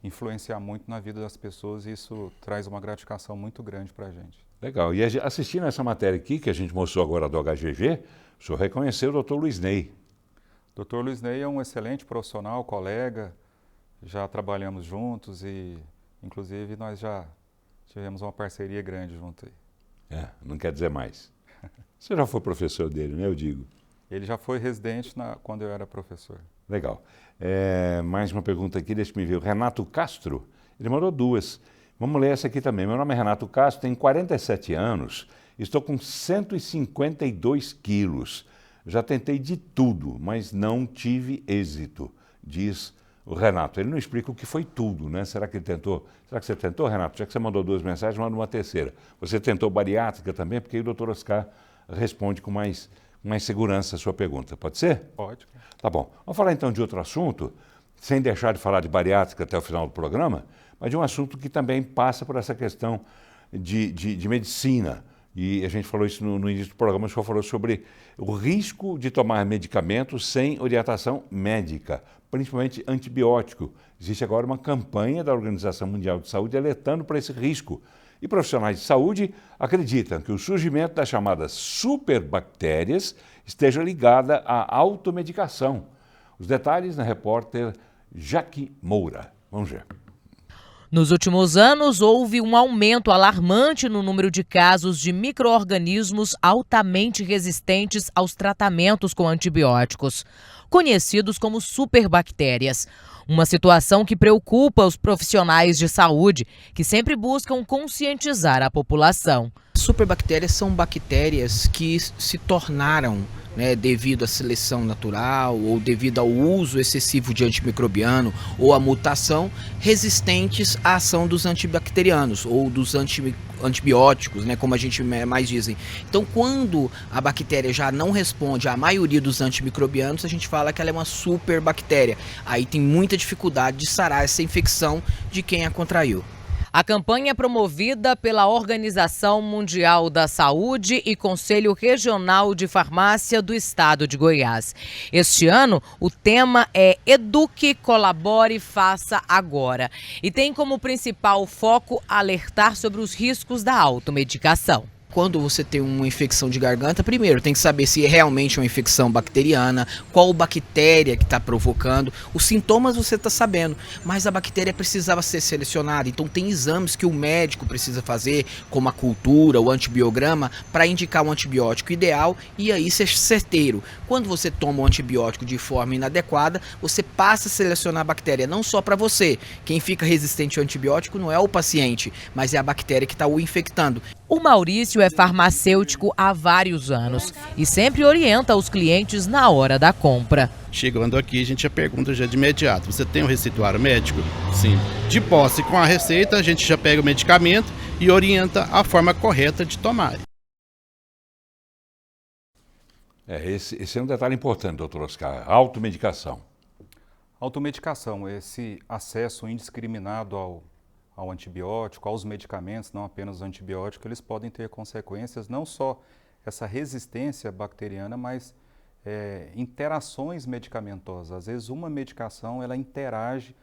influenciar muito na vida das pessoas, e isso traz uma gratificação muito grande para a gente. Legal. E assistindo essa matéria aqui, que a gente mostrou agora do HGG, o senhor reconheceu o Dr. Luiz Ney. Dr. Luiz Ney é um excelente profissional, colega, já trabalhamos juntos e, inclusive, nós já tivemos uma parceria grande junto aí. Não quer dizer mais. Você já foi professor dele, né, eu digo? Ele já foi residente quando eu era professor. Legal. Mais uma pergunta aqui, deixa-me ver. O Renato Castro, ele mandou 2. Vamos ler essa aqui também. Meu nome é Renato Castro, tenho 47 anos, estou com 152 quilos. Já tentei de tudo, mas não tive êxito, diz o Renato. Ele não explica o que foi tudo, né? Será que você tentou, Renato? Já que você mandou 2 mensagens, manda uma terceira. Você tentou bariátrica também? Porque aí o doutor Oscar responde com mais segurança a sua pergunta. Pode ser? Pode. Tá bom. Vamos falar então de outro assunto, sem deixar de falar de bariátrica até o final do programa, mas de um assunto que também passa por essa questão de medicina. E a gente falou isso no início do programa, o senhor falou sobre o risco de tomar medicamentos sem orientação médica, principalmente antibiótico. Existe agora uma campanha da Organização Mundial de Saúde alertando para esse risco. E profissionais de saúde acreditam que o surgimento das chamadas superbactérias esteja ligado à automedicação. Os detalhes na repórter Jaque Moura. Vamos ver. Nos últimos anos, houve um aumento alarmante no número de casos de micro-organismos altamente resistentes aos tratamentos com antibióticos. conhecidos como superbactérias. Uma situação que preocupa os profissionais de saúde, que sempre buscam conscientizar a população. Superbactérias são bactérias que se tornaram, devido à seleção natural ou devido ao uso excessivo de antimicrobiano ou à mutação, resistentes à ação dos antibacterianos ou dos antibióticos, como a gente mais dizem. Então, quando a bactéria já não responde à maioria dos antimicrobianos, a gente fala que ela é uma superbactéria. Aí tem muita dificuldade de sarar essa infecção de quem a contraiu. A campanha é promovida pela Organização Mundial da Saúde e Conselho Regional de Farmácia do Estado de Goiás. Este ano, o tema é Eduque, Colabore, Faça Agora. E tem como principal foco alertar sobre os riscos da automedicação. Quando você tem uma infecção de garganta, primeiro tem que saber se é realmente uma infecção bacteriana, qual bactéria que está provocando. Os sintomas você está sabendo, mas a bactéria precisava ser selecionada. Então tem exames que o médico precisa fazer, como a cultura, o antibiograma, para indicar um antibiótico ideal e aí ser certeiro. Quando você toma um antibiótico de forma inadequada, você passa a selecionar a bactéria não só para você. Quem fica resistente ao antibiótico não é o paciente, mas é a bactéria que está o infectando. O Maurício é farmacêutico há vários anos e sempre orienta os clientes na hora da compra. Chegando aqui, a gente já pergunta já de imediato: você tem um receituário médico? Sim. De posse com a receita, a gente já pega o medicamento e orienta a forma correta de tomar. Esse é um detalhe importante, doutor Oscar, automedicação. Automedicação, esse acesso indiscriminado ao antibiótico, aos medicamentos, não apenas o antibiótico, eles podem ter consequências, não só essa resistência bacteriana, mas interações medicamentosas. Às vezes uma medicação ela interage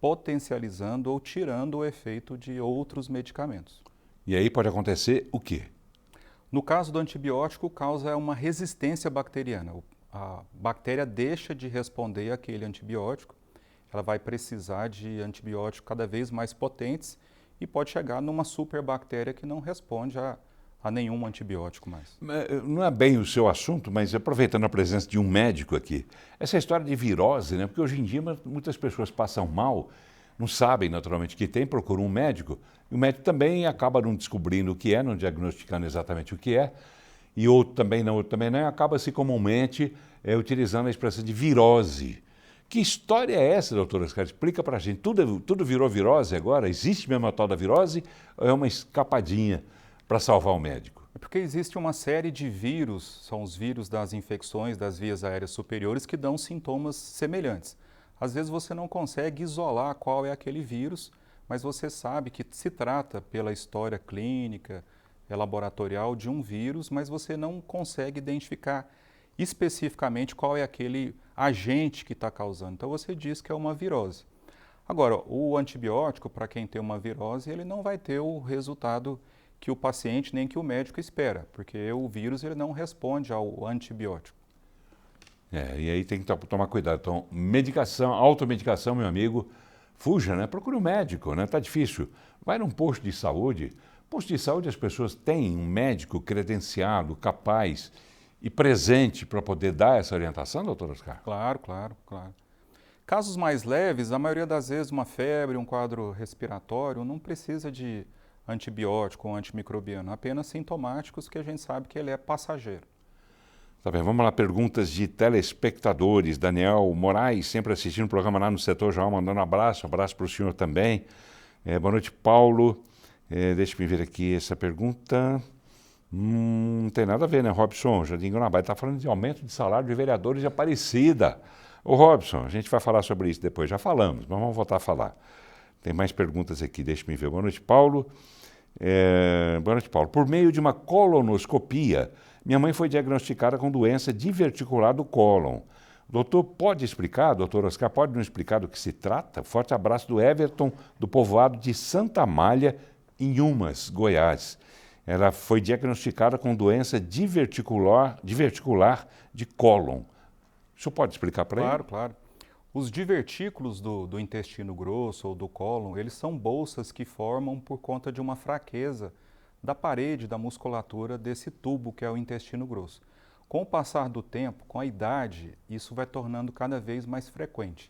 potencializando ou tirando o efeito de outros medicamentos. E aí pode acontecer o quê? No caso do antibiótico, causa uma resistência bacteriana. A bactéria deixa de responder àquele antibiótico, ela vai precisar de antibióticos cada vez mais potentes e pode chegar numa superbactéria que não responde a nenhum antibiótico mais. Não é bem o seu assunto, mas aproveitando a presença de um médico aqui, essa história de virose, porque hoje em dia muitas pessoas passam mal, não sabem naturalmente que tem, procuram um médico, e o médico também acaba não descobrindo o que é, não diagnosticando exatamente o que é, e outro também não, acaba-se comumente utilizando a expressão de virose. Que história é essa, doutora Oscar? Explica pra gente. Tudo virou virose agora? Existe mesmo a tal da virose ou é uma escapadinha para salvar o médico? É porque existe uma série de vírus, são os vírus das infecções das vias aéreas superiores que dão sintomas semelhantes. Às vezes você não consegue isolar qual é aquele vírus, mas você sabe que se trata pela história clínica, laboratorial de um vírus, mas você não consegue identificar especificamente qual é aquele agente que está causando. Então você diz que é uma virose. Agora, o antibiótico, para quem tem uma virose, ele não vai ter o resultado que o paciente nem que o médico espera, porque o vírus ele não responde ao antibiótico. E aí tem que tomar cuidado. Então, medicação, automedicação, meu amigo, fuja, procure um médico, tá difícil. Vai num posto de saúde. Posto de saúde as pessoas têm um médico credenciado, capaz e presente para poder dar essa orientação, doutor Oscar? Claro. Casos mais leves, a maioria das vezes uma febre, um quadro respiratório, não precisa de antibiótico ou antimicrobiano, apenas sintomáticos que a gente sabe que ele é passageiro. Tá bem, vamos lá, perguntas de telespectadores. Daniel Moraes, sempre assistindo o programa lá no Setor Jornal, mandando um abraço para o senhor também. Boa noite, Paulo. Deixa eu ver aqui essa pergunta. Não tem nada a ver, Robson? Jardim Guanabara está falando de aumento de salário de vereadores de Aparecida. Ô Robson, a gente vai falar sobre isso depois, já falamos, mas vamos voltar a falar. Tem mais perguntas aqui, deixa eu ver. Boa noite, Paulo. Boa noite, Paulo. Por meio de uma colonoscopia, minha mãe foi diagnosticada com doença diverticular do cólon. Doutor, pode explicar, doutor Oscar, pode nos explicar do que se trata? Forte abraço do Everton, do povoado de Santa Amália, em Umas, Goiás. Ela foi diagnosticada com doença diverticular de cólon. O senhor pode explicar para ele? Claro. Os divertículos do intestino grosso ou do cólon, eles são bolsas que formam por conta de uma fraqueza da parede, da musculatura desse tubo que é o intestino grosso. Com o passar do tempo, com a idade, isso vai tornando cada vez mais frequente.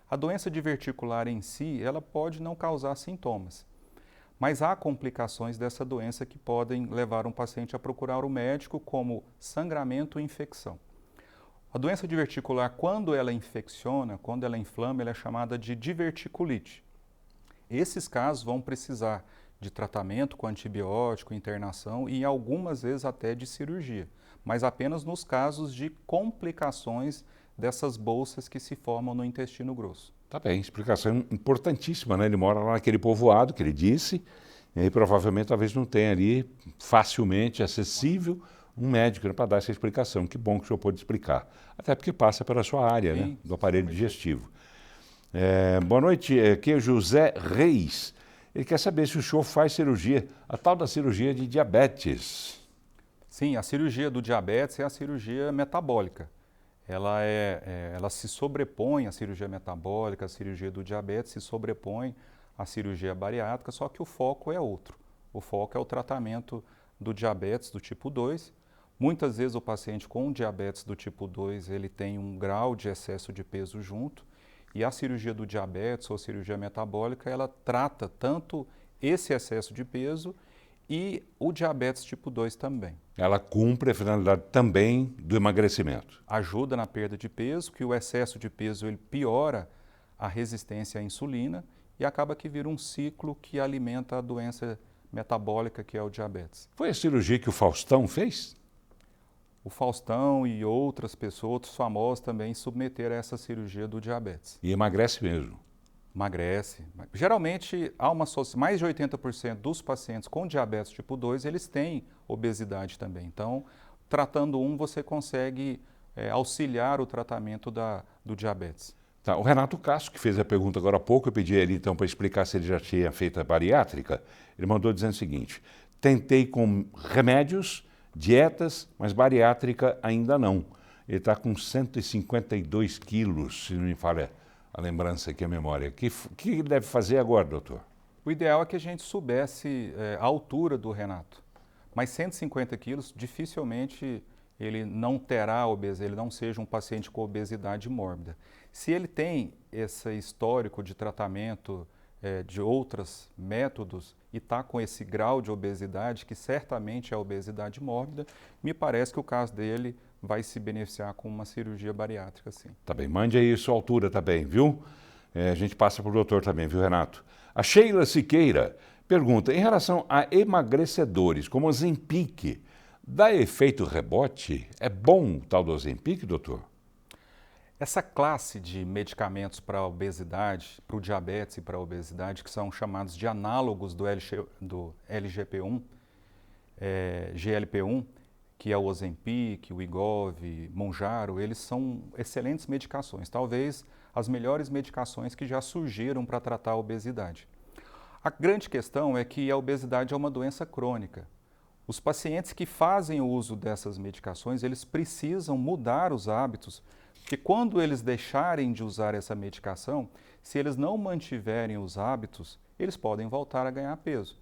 A doença diverticular em si, ela pode não causar sintomas, mas há complicações dessa doença que podem levar um paciente a procurar o médico, como sangramento e infecção. A doença diverticular, quando ela infecciona, quando ela inflama, ela é chamada de diverticulite. Esses casos vão precisar de tratamento com antibiótico, internação e algumas vezes até de cirurgia, mas apenas nos casos de complicações dessas bolsas que se formam no intestino grosso. Tá bem, explicação importantíssima, né? Ele mora lá naquele povoado que ele disse, e aí provavelmente talvez não tenha ali facilmente acessível um médico, né, para dar essa explicação. Que bom que o senhor pôde explicar. Até porque passa pela sua área, né, do aparelho digestivo. Boa noite, aqui é José Reis. Ele quer saber se o senhor faz cirurgia, a tal da cirurgia de diabetes. Sim, a cirurgia do diabetes é a cirurgia metabólica. Ela se sobrepõe à cirurgia metabólica, a cirurgia do diabetes se sobrepõe à cirurgia bariátrica, só que o foco é outro. O foco é o tratamento do diabetes do tipo 2. Muitas vezes o paciente com diabetes do tipo 2, ele tem um grau de excesso de peso junto, e a cirurgia do diabetes ou a cirurgia metabólica, ela trata tanto esse excesso de peso e o diabetes tipo 2 também. Ela cumpre a finalidade também do emagrecimento. Ajuda na perda de peso, que o excesso de peso ele piora a resistência à insulina e acaba que vira um ciclo que alimenta a doença metabólica, que é o diabetes. Foi a cirurgia que o Faustão fez? O Faustão e outras pessoas, outros famosos também submeteram a essa cirurgia do diabetes. E emagrece mesmo? Emagrece. Geralmente, mais de 80% dos pacientes com diabetes tipo 2, eles têm obesidade também. Então, tratando você consegue auxiliar o tratamento do diabetes. Tá, o Renato Castro, que fez a pergunta agora há pouco, eu pedi a ele então para explicar se ele já tinha feito a bariátrica. Ele mandou dizendo o seguinte: tentei com remédios, dietas, mas bariátrica ainda não. Ele está com 152 quilos, se não me falha a lembrança aqui, a memória. O que ele deve fazer agora, doutor? O ideal é que a gente soubesse a altura do Renato. Mas 150 quilos, dificilmente ele não terá obesidade, ele não seja um paciente com obesidade mórbida. Se ele tem esse histórico de tratamento de outros métodos e está com esse grau de obesidade, que certamente é obesidade mórbida, me parece que o caso dele vai se beneficiar com uma cirurgia bariátrica, sim. Tá bem, mande aí sua altura também, viu? A gente passa para o doutor também, viu, Renato? A Sheila Siqueira pergunta, em relação a emagrecedores, como o Ozempic, dá efeito rebote? É bom o tal do Ozempic, doutor? Essa classe de medicamentos para a obesidade, para o diabetes e para a obesidade, que são chamados de análogos do LGP1, GLP-1, que é o Ozempic, o Wegovy, Mounjaro, eles são excelentes medicações, talvez as melhores medicações que já surgiram para tratar a obesidade. A grande questão é que a obesidade é uma doença crônica. Os pacientes que fazem o uso dessas medicações, eles precisam mudar os hábitos, porque quando eles deixarem de usar essa medicação, se eles não mantiverem os hábitos, eles podem voltar a ganhar peso.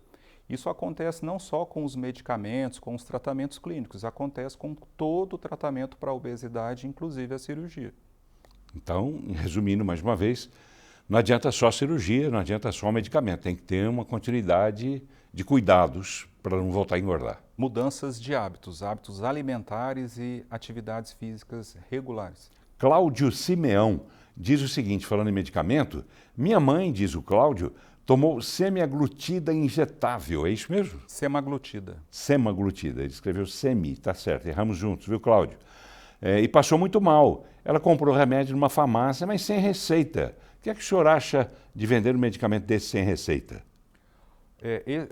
Isso acontece não só com os medicamentos, com os tratamentos clínicos, acontece com todo o tratamento para a obesidade, inclusive a cirurgia. Então, resumindo mais uma vez, não adianta só cirurgia, não adianta só medicamento, tem que ter uma continuidade de cuidados para não voltar a engordar. Mudanças de hábitos, hábitos alimentares e atividades físicas regulares. Cláudio Simeão diz o seguinte, falando em medicamento, minha mãe, diz o Cláudio, tomou semaglutida injetável, é isso mesmo? Semaglutida. Semaglutida, ele escreveu semi, tá certo, erramos juntos, viu, Cláudio? E passou muito mal. Ela comprou remédio numa farmácia, mas sem receita. O que é que o senhor acha de vender um medicamento desse sem receita?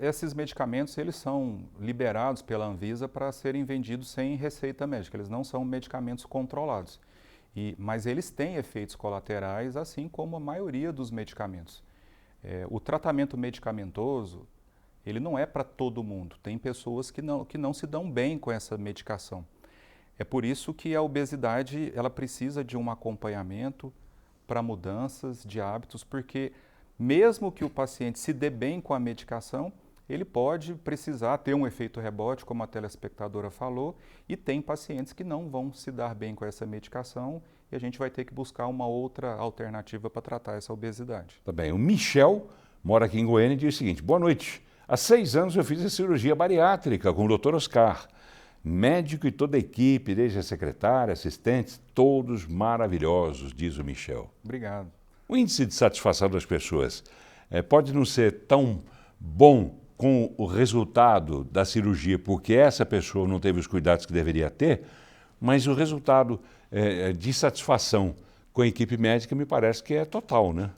Esses medicamentos, eles são liberados pela Anvisa para serem vendidos sem receita médica. Eles não são medicamentos controlados. Mas eles têm efeitos colaterais, assim como a maioria dos medicamentos. O tratamento medicamentoso, ele não é para todo mundo. Tem pessoas que não se dão bem com essa medicação. É por isso que a obesidade ela precisa de um acompanhamento para mudanças de hábitos, porque mesmo que o paciente se dê bem com a medicação, ele pode precisar ter um efeito rebote, como a telespectadora falou, e tem pacientes que não vão se dar bem com essa medicação e a gente vai ter que buscar uma outra alternativa para tratar essa obesidade. Tá bem. O Michel mora aqui em Goiânia e diz o seguinte: boa noite. Há 6 anos eu fiz a cirurgia bariátrica com o Dr. Oscar. Médico e toda a equipe, desde a secretária, assistentes, todos maravilhosos, diz o Michel. Obrigado. O índice de satisfação das pessoas pode não ser tão bom com o resultado da cirurgia, porque essa pessoa não teve os cuidados que deveria ter, mas o resultado de satisfação com a equipe médica me parece que é total, né?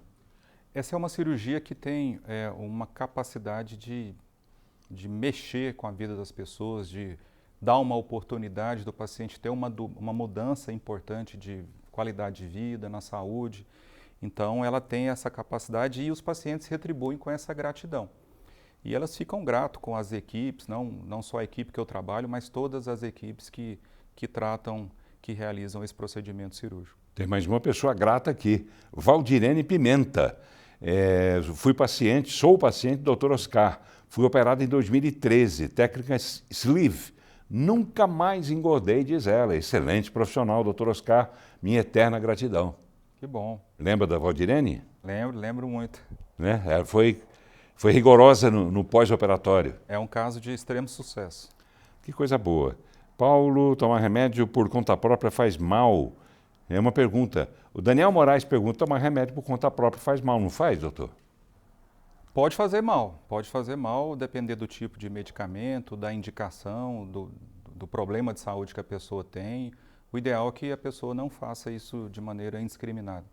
Essa é uma cirurgia que tem uma capacidade de mexer com a vida das pessoas, de dar uma oportunidade do paciente ter uma mudança importante de qualidade de vida, na saúde. Então, ela tem essa capacidade e os pacientes retribuem com essa gratidão. E elas ficam gratos com as equipes, não só a equipe que eu trabalho, mas todas as equipes que tratam, que realizam esse procedimento cirúrgico. Tem mais uma pessoa grata aqui, Valdirene Pimenta. Sou paciente do Dr. Oscar. Fui operado em 2013, técnica sleeve. Nunca mais engordei, diz ela. Excelente profissional, Dr. Oscar. Minha eterna gratidão. Que bom. Lembra da Valdirene? Lembro muito. Né? Ela foi rigorosa no pós-operatório. É um caso de extremo sucesso. Que coisa boa. Paulo, tomar remédio por conta própria faz mal? É uma pergunta. O Daniel Moraes pergunta: tomar remédio por conta própria faz mal, não faz, doutor? Pode fazer mal, depender do tipo de medicamento, da indicação, do problema de saúde que a pessoa tem. O ideal é que a pessoa não faça isso de maneira indiscriminada.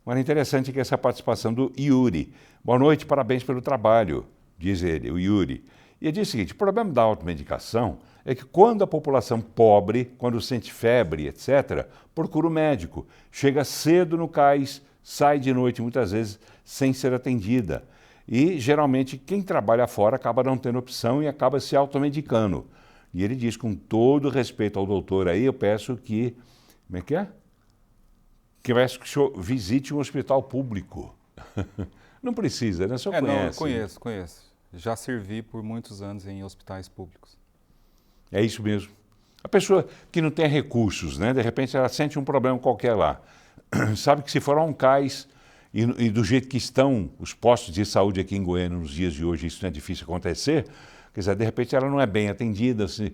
Mas é interessante que essa participação do Yuri. Boa noite, parabéns pelo trabalho, diz ele, o Yuri. E ele diz o seguinte: o problema da automedicação é que quando a população pobre, quando sente febre, etc., procura o médico. Chega cedo no cais, sai de noite, muitas vezes, sem ser atendida. E, geralmente, quem trabalha fora acaba não tendo opção e acaba se automedicando. E ele diz, com todo respeito ao doutor aí, eu peço que... Como é que é? Que o senhor visite um hospital público. Não precisa, né? O senhor conhece? Não, conheço. Já servi por muitos anos em hospitais públicos. É isso mesmo. A pessoa que não tem recursos, né? De repente ela sente um problema qualquer lá. Sabe que se for a um cais... E do jeito que estão os postos de saúde aqui em Goiânia nos dias de hoje, isso não é difícil acontecer, quer dizer, de repente ela não é bem atendida. Assim.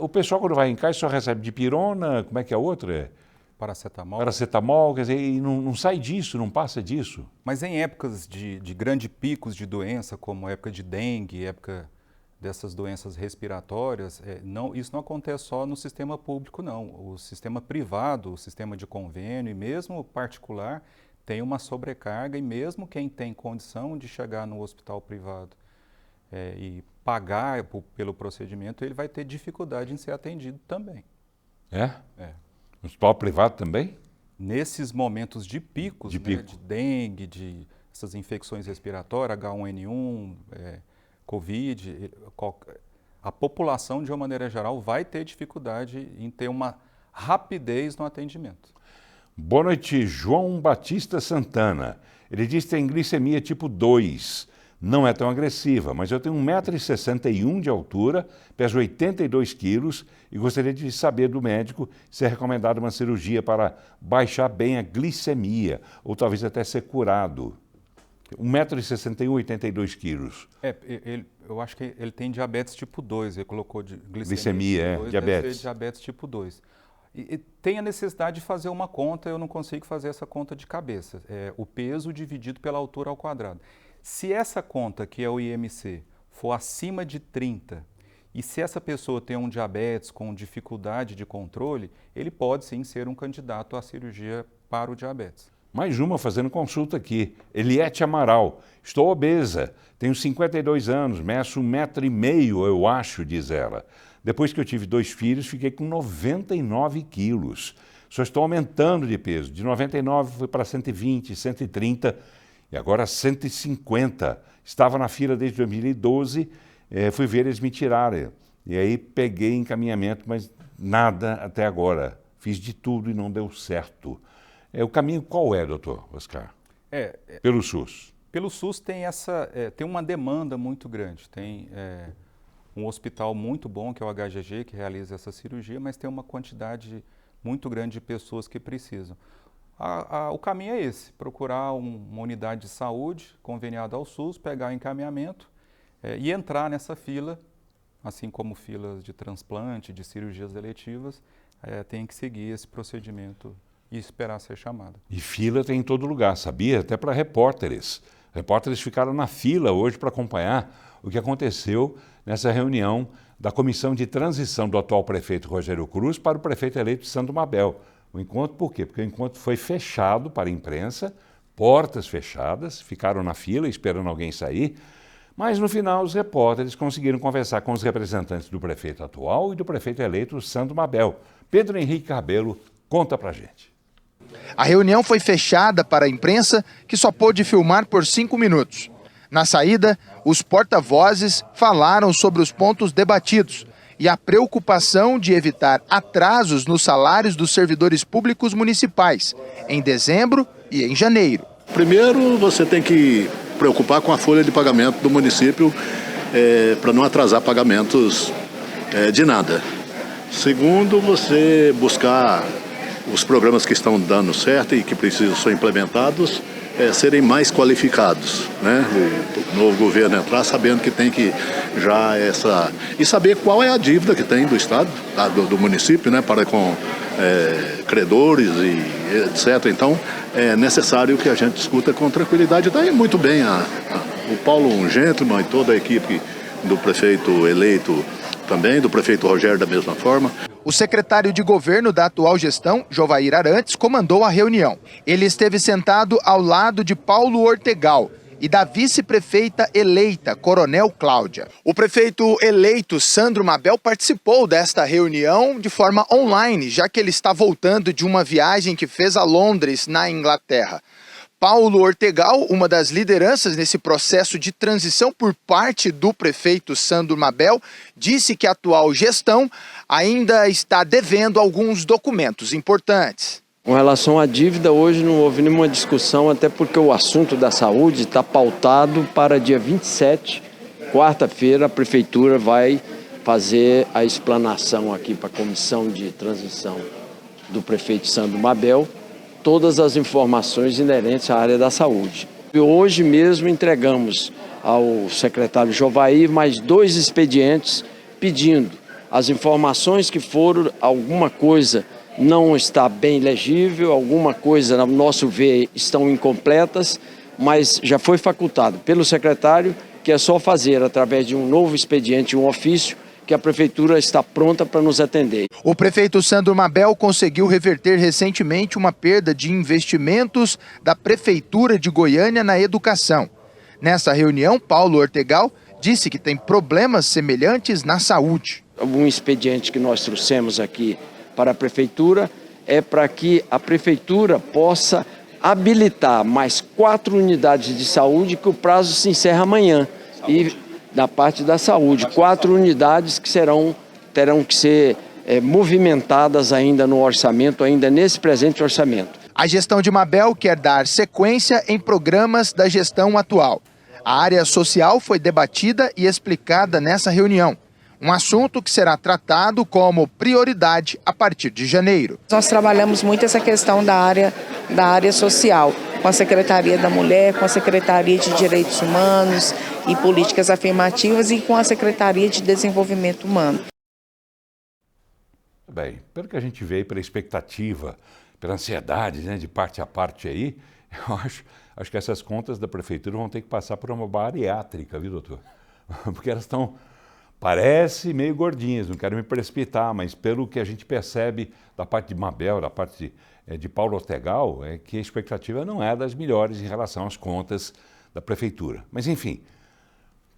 O pessoal quando vai em casa só recebe dipirona, como é que é a outra? Paracetamol. Paracetamol, quer dizer, e não sai disso, não passa disso. Mas em épocas de grandes picos de doença, como a época de dengue, época dessas doenças respiratórias, isso não acontece só no sistema público, não. O sistema privado, o sistema de convênio e mesmo o particular, tem uma sobrecarga e mesmo quem tem condição de chegar no hospital privado e pagar pelo procedimento, ele vai ter dificuldade em ser atendido também. É? No hospital privado também? Nesses momentos de picos, de dengue, de essas infecções respiratórias, H1N1, Covid, a população, de uma maneira geral, vai ter dificuldade em ter uma rapidez no atendimento. Boa noite, João Batista Santana. Ele diz que tem glicemia tipo 2. Não é tão agressiva, mas eu tenho 1,61 m de altura, peso 82 quilos e gostaria de saber do médico se é recomendada uma cirurgia para baixar bem a glicemia, ou talvez até ser curado. 1,61 m, 82 quilos. Eu acho que ele tem diabetes tipo 2, ele colocou glicemia tipo 2, diabetes. Deve ser diabetes tipo 2. E tem a necessidade de fazer uma conta, eu não consigo fazer essa conta de cabeça. O peso dividido pela altura ao quadrado. Se essa conta, que é o IMC, for acima de 30, e se essa pessoa tem um diabetes com dificuldade de controle, ele pode sim ser um candidato à cirurgia para o diabetes. Mais uma fazendo consulta aqui. Eliette Amaral. Estou obesa, tenho 52 anos, meço 1,5 m, eu acho, diz ela. Depois que eu tive 2 filhos, fiquei com 99 quilos. Só estou aumentando de peso. De 99 fui para 120, 130 e agora 150. Estava na fila desde 2012, fui ver eles me tirarem. E aí peguei encaminhamento, mas nada até agora. Fiz de tudo e não deu certo. O caminho qual é, doutor Oscar? Pelo SUS. Pelo SUS tem uma demanda muito grande. Tem um hospital muito bom, que é o HGG, que realiza essa cirurgia, mas tem uma quantidade muito grande de pessoas que precisam. O caminho é esse, procurar uma unidade de saúde conveniada ao SUS, pegar o encaminhamento e entrar nessa fila, assim como filas de transplante, de cirurgias eletivas, tem que seguir esse procedimento e esperar ser chamado. E fila tem em todo lugar, sabia? Até para repórteres. Repórteres ficaram na fila hoje para acompanhar o que aconteceu nessa reunião da comissão de transição do atual prefeito Rogério Cruz para o prefeito eleito Sandro Mabel. O encontro, por quê? Porque o encontro foi fechado para a imprensa, portas fechadas, ficaram na fila esperando alguém sair, mas no final os repórteres conseguiram conversar com os representantes do prefeito atual e do prefeito eleito Sandro Mabel. Pedro Henrique Cabelo conta pra gente. A reunião foi fechada para a imprensa, que só pôde filmar por 5 minutos. Na saída, os porta-vozes falaram sobre os pontos debatidos e a preocupação de evitar atrasos nos salários dos servidores públicos municipais, em dezembro e em janeiro. Primeiro, você tem que preocupar com a folha de pagamento do município para não atrasar pagamentos de nada. Segundo, você buscar os programas que estão dando certo e que precisam ser implementados serem mais qualificados, né? O novo governo entrar sabendo que tem que já e saber qual é a dívida que tem do Estado, do município, né? Para com credores e etc. Então é necessário que a gente discuta com tranquilidade. Daí muito bem o Paulo, um gentleman, e toda a equipe do prefeito eleito também, do prefeito Rogério da mesma forma. O secretário de governo da atual gestão, Jovair Arantes, comandou a reunião. Ele esteve sentado ao lado de Paulo Ortegal e da vice-prefeita eleita, Coronel Cláudia. O prefeito eleito, Sandro Mabel, participou desta reunião de forma online, já que ele está voltando de uma viagem que fez a Londres, na Inglaterra. Paulo Ortegal, uma das lideranças nesse processo de transição por parte do prefeito Sandro Mabel, disse que a atual gestão ainda está devendo alguns documentos importantes. Com relação à dívida, hoje não houve nenhuma discussão, até porque o assunto da saúde está pautado para dia 27, quarta-feira, a prefeitura vai fazer a explanação aqui para a comissão de transição do prefeito Sandro Mabel, todas as informações inerentes à área da saúde. E hoje mesmo entregamos ao secretário Jovair mais 2 expedientes pedindo as informações que foram, alguma coisa não está bem legível, alguma coisa, no nosso ver, estão incompletas, mas já foi facultado pelo secretário que é só fazer através de um novo expediente, um ofício, que a prefeitura está pronta para nos atender. O prefeito Sandro Mabel conseguiu reverter recentemente uma perda de investimentos da prefeitura de Goiânia na educação. Nessa reunião, Paulo Ortegal disse que tem problemas semelhantes na saúde. Um expediente que nós trouxemos aqui para a prefeitura é para que a prefeitura possa habilitar mais 4 unidades de saúde, que o prazo se encerra amanhã. E da parte da saúde, 4 unidades que terão que ser movimentadas ainda no orçamento, ainda nesse presente orçamento. A gestão de Mabel quer dar sequência em programas da gestão atual. A área social foi debatida e explicada nessa reunião. Um assunto que será tratado como prioridade a partir de janeiro. Nós trabalhamos muito essa questão da área social, com a Secretaria da Mulher, com a Secretaria de Direitos Humanos e Políticas Afirmativas e com a Secretaria de Desenvolvimento Humano. Bem, pelo que a gente vê, pela expectativa, pela ansiedade, né, de parte a parte aí, eu acho que essas contas da prefeitura vão ter que passar por uma bariátrica, viu, doutor? Porque elas estão, parece meio gordinhas, não quero me precipitar, mas pelo que a gente percebe da parte de Mabel, da parte de Paulo Ortegal, é que a expectativa não é das melhores em relação às contas da prefeitura. Mas enfim,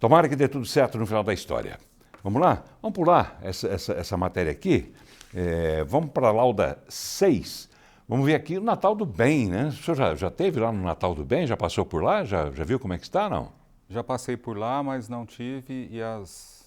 tomara que dê tudo certo no final da história. Vamos lá? Vamos pular essa matéria aqui. Vamos para a lauda 6. Vamos ver aqui o Natal do Bem, né? O senhor já esteve lá no Natal do Bem? Já passou por lá? Já viu como é que está, não? Já passei por lá, mas não tive e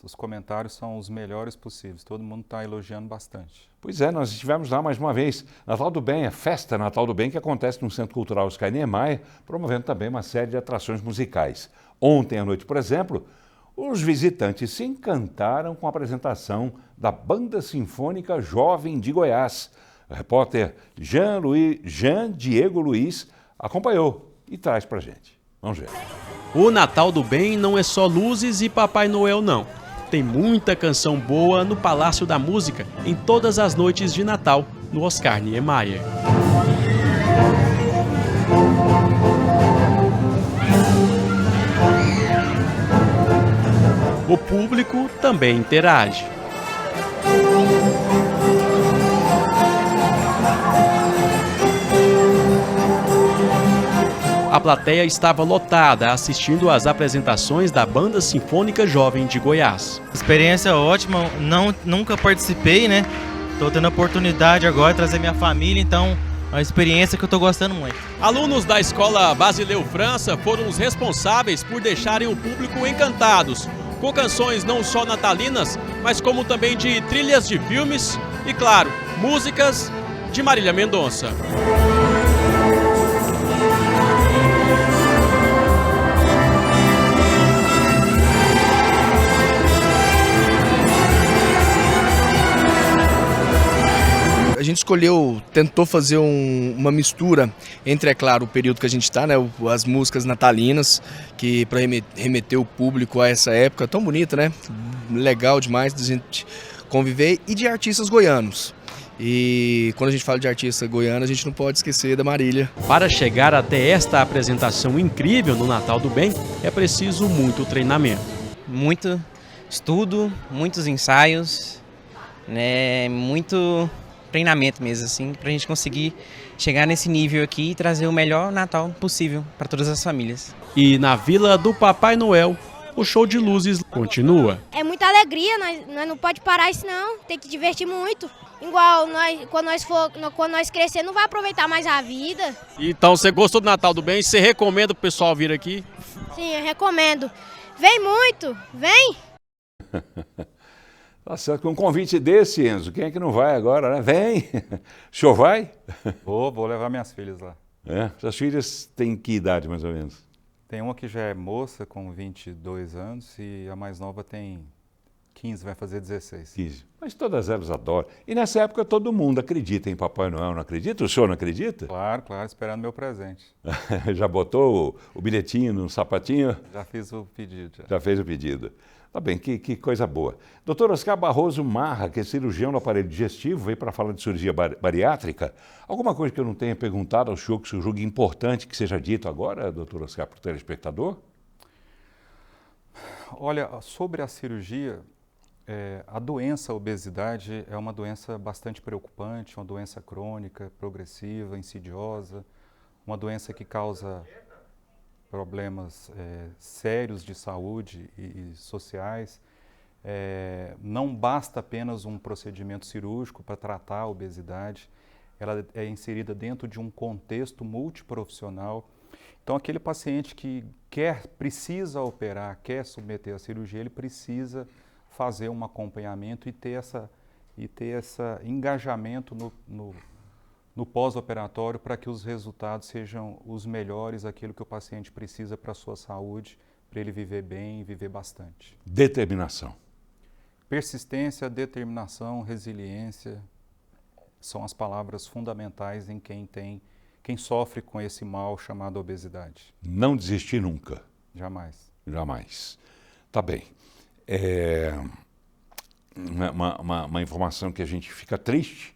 os comentários são os melhores possíveis. Todo mundo está elogiando bastante. Pois é, nós estivemos lá mais uma vez. Natal do Bem, a festa Natal do Bem que acontece no Centro Cultural Oscar Niemeyer, promovendo também uma série de atrações musicais. Ontem à noite, por exemplo, os visitantes se encantaram com a apresentação da Banda Sinfônica Jovem de Goiás. O repórter Jean Diego Luiz acompanhou e traz pra gente. Vamos ver. O Natal do Bem não é só luzes e Papai Noel, não. Tem muita canção boa no Palácio da Música em todas as noites de Natal, no Oscar Niemeyer. O público também interage. A plateia estava lotada assistindo às apresentações da Banda Sinfônica Jovem de Goiás. Experiência ótima, nunca participei, né? Estou tendo a oportunidade agora de trazer minha família, então é uma experiência que eu estou gostando muito. Alunos da Escola Basileu França foram os responsáveis por deixarem o público encantados, com canções não só natalinas, mas como também de trilhas de filmes e, claro, músicas de Marília Mendonça. A gente tentou fazer uma mistura entre, é claro, o período que a gente está, né, as músicas natalinas, que para remeter o público a essa época tão bonita, né, legal demais da gente conviver, e de artistas goianos. E quando a gente fala de artista goiano, a gente não pode esquecer da Marília. Para chegar até esta apresentação incrível no Natal do Bem, é preciso muito treinamento. Muito estudo, muitos ensaios, né, muito treinamento mesmo, assim, pra gente conseguir chegar nesse nível aqui e trazer o melhor Natal possível para todas as famílias. E na Vila do Papai Noel, o show de luzes continua. É muita alegria, nós não pode parar isso não, tem que divertir muito. Igual quando nós crescer, não vai aproveitar mais a vida. Então você gostou do Natal do Bem? Você recomenda o pessoal vir aqui? Sim, eu recomendo. Vem muito, vem! Tá certo, com um convite desse, Enzo, quem é que não vai agora, né? Vem! O senhor vai? Vou levar minhas filhas lá. É? Suas filhas têm que idade, mais ou menos? Tem uma que já é moça, com 22 anos, e a mais nova tem 15, vai fazer 16. 15. Mas todas elas adoram. E nessa época todo mundo acredita em Papai Noel, não acredita? O senhor não acredita? Claro, esperando meu presente. Já botou o bilhetinho no sapatinho? Já fiz o pedido. Já fez o pedido. Tá bem, que coisa boa. Dr. Oscar Barroso Marra, que é cirurgião do aparelho digestivo, veio para falar de cirurgia bariátrica. Alguma coisa que eu não tenha perguntado ao senhor, que o senhor julgue importante que seja dito agora, doutor Oscar, para o telespectador? Olha, sobre a cirurgia, a doença, a obesidade, é uma doença bastante preocupante, uma doença crônica, progressiva, insidiosa, uma doença que causa problemas sérios de saúde e sociais. Não basta apenas um procedimento cirúrgico para tratar a obesidade, ela é inserida dentro de um contexto multiprofissional. Então, aquele paciente que precisa operar, quer submeter à cirurgia, ele precisa fazer um acompanhamento e ter esse engajamento no pós-operatório para que os resultados sejam os melhores, aquilo que o paciente precisa para a sua saúde, para ele viver bem e viver bastante. Determinação. Persistência, determinação, resiliência são as palavras fundamentais em quem sofre com esse mal chamado obesidade. Não desistir nunca. Jamais. Jamais. Tá bem. Uma informação que a gente fica triste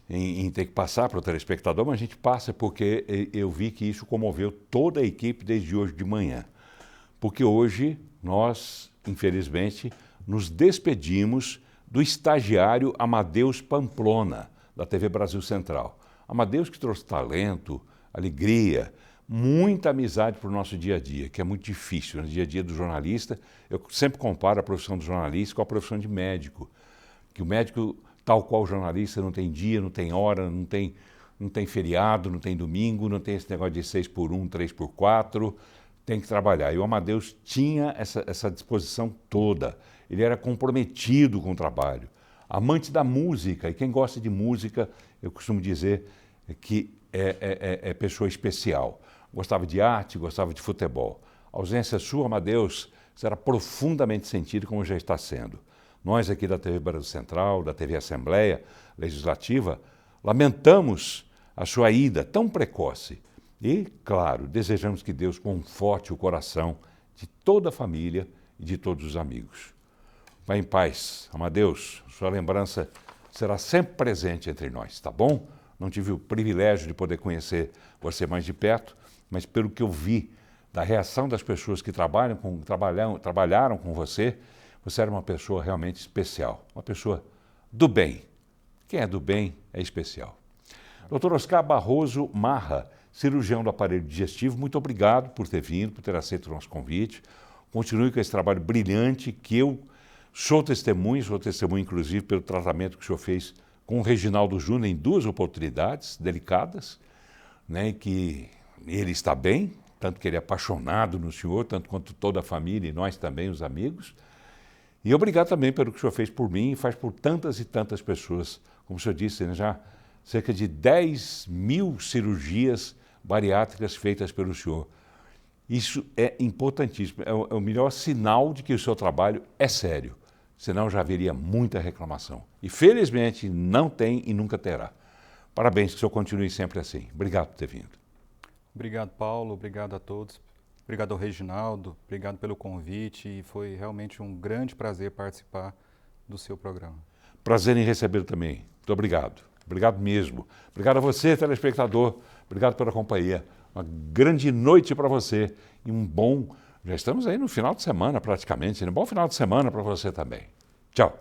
em ter que passar para o telespectador, mas a gente passa porque eu vi que isso comoveu toda a equipe desde hoje de manhã. Porque hoje nós, infelizmente, nos despedimos do estagiário Amadeus Pamplona, da TV Brasil Central. Amadeus que trouxe talento, alegria, muita amizade para o nosso dia a dia, que é muito difícil. No dia a dia do jornalista, eu sempre comparo a profissão do jornalista com a profissão de médico. Que o médico, tal qual o jornalista, não tem dia, não tem hora, não tem feriado, não tem domingo, não tem esse negócio de 6x1, 3x4. tem que trabalhar. E o Amadeus tinha essa disposição toda. Ele era comprometido com o trabalho. Amante da música, e quem gosta de música, eu costumo dizer que é pessoa especial. Gostava de arte, gostava de futebol. A ausência sua, Amadeus, será profundamente sentido como já está sendo. Nós aqui da TV Brasil Central, da TV Assembleia Legislativa, lamentamos a sua ida tão precoce. E, claro, desejamos que Deus conforte o coração de toda a família e de todos os amigos. Vá em paz, Amadeus, sua lembrança será sempre presente entre nós, tá bom? Não tive o privilégio de poder conhecer você mais de perto, mas pelo que eu vi da reação das pessoas que trabalharam com você, você era uma pessoa realmente especial, uma pessoa do bem. Quem é do bem é especial. Dr. Oscar Barroso Marra, cirurgião do aparelho digestivo, muito obrigado por ter vindo, por ter aceito o nosso convite. Continue com esse trabalho brilhante que eu sou testemunho inclusive pelo tratamento que o senhor fez com o Reginaldo Júnior em 2 oportunidades delicadas, né, que ele está bem, tanto que ele é apaixonado no senhor, tanto quanto toda a família e nós também, os amigos. E obrigado também pelo que o senhor fez por mim e faz por tantas e tantas pessoas. Como o senhor disse, né, já cerca de 10 mil cirurgias bariátricas feitas pelo senhor. Isso é importantíssimo, é o melhor sinal de que o seu trabalho é sério. Senão já haveria muita reclamação. E felizmente não tem e nunca terá. Parabéns, que o senhor continue sempre assim. Obrigado por ter vindo. Obrigado, Paulo. Obrigado a todos. Obrigado ao Reginaldo. Obrigado pelo convite. E foi realmente um grande prazer participar do seu programa. Prazer em recebê-lo também. Muito obrigado. Obrigado mesmo. Obrigado a você, telespectador. Obrigado pela companhia. Uma grande noite para você e um bom... Já estamos aí no final de semana praticamente. Um bom final de semana para você também. Tchau.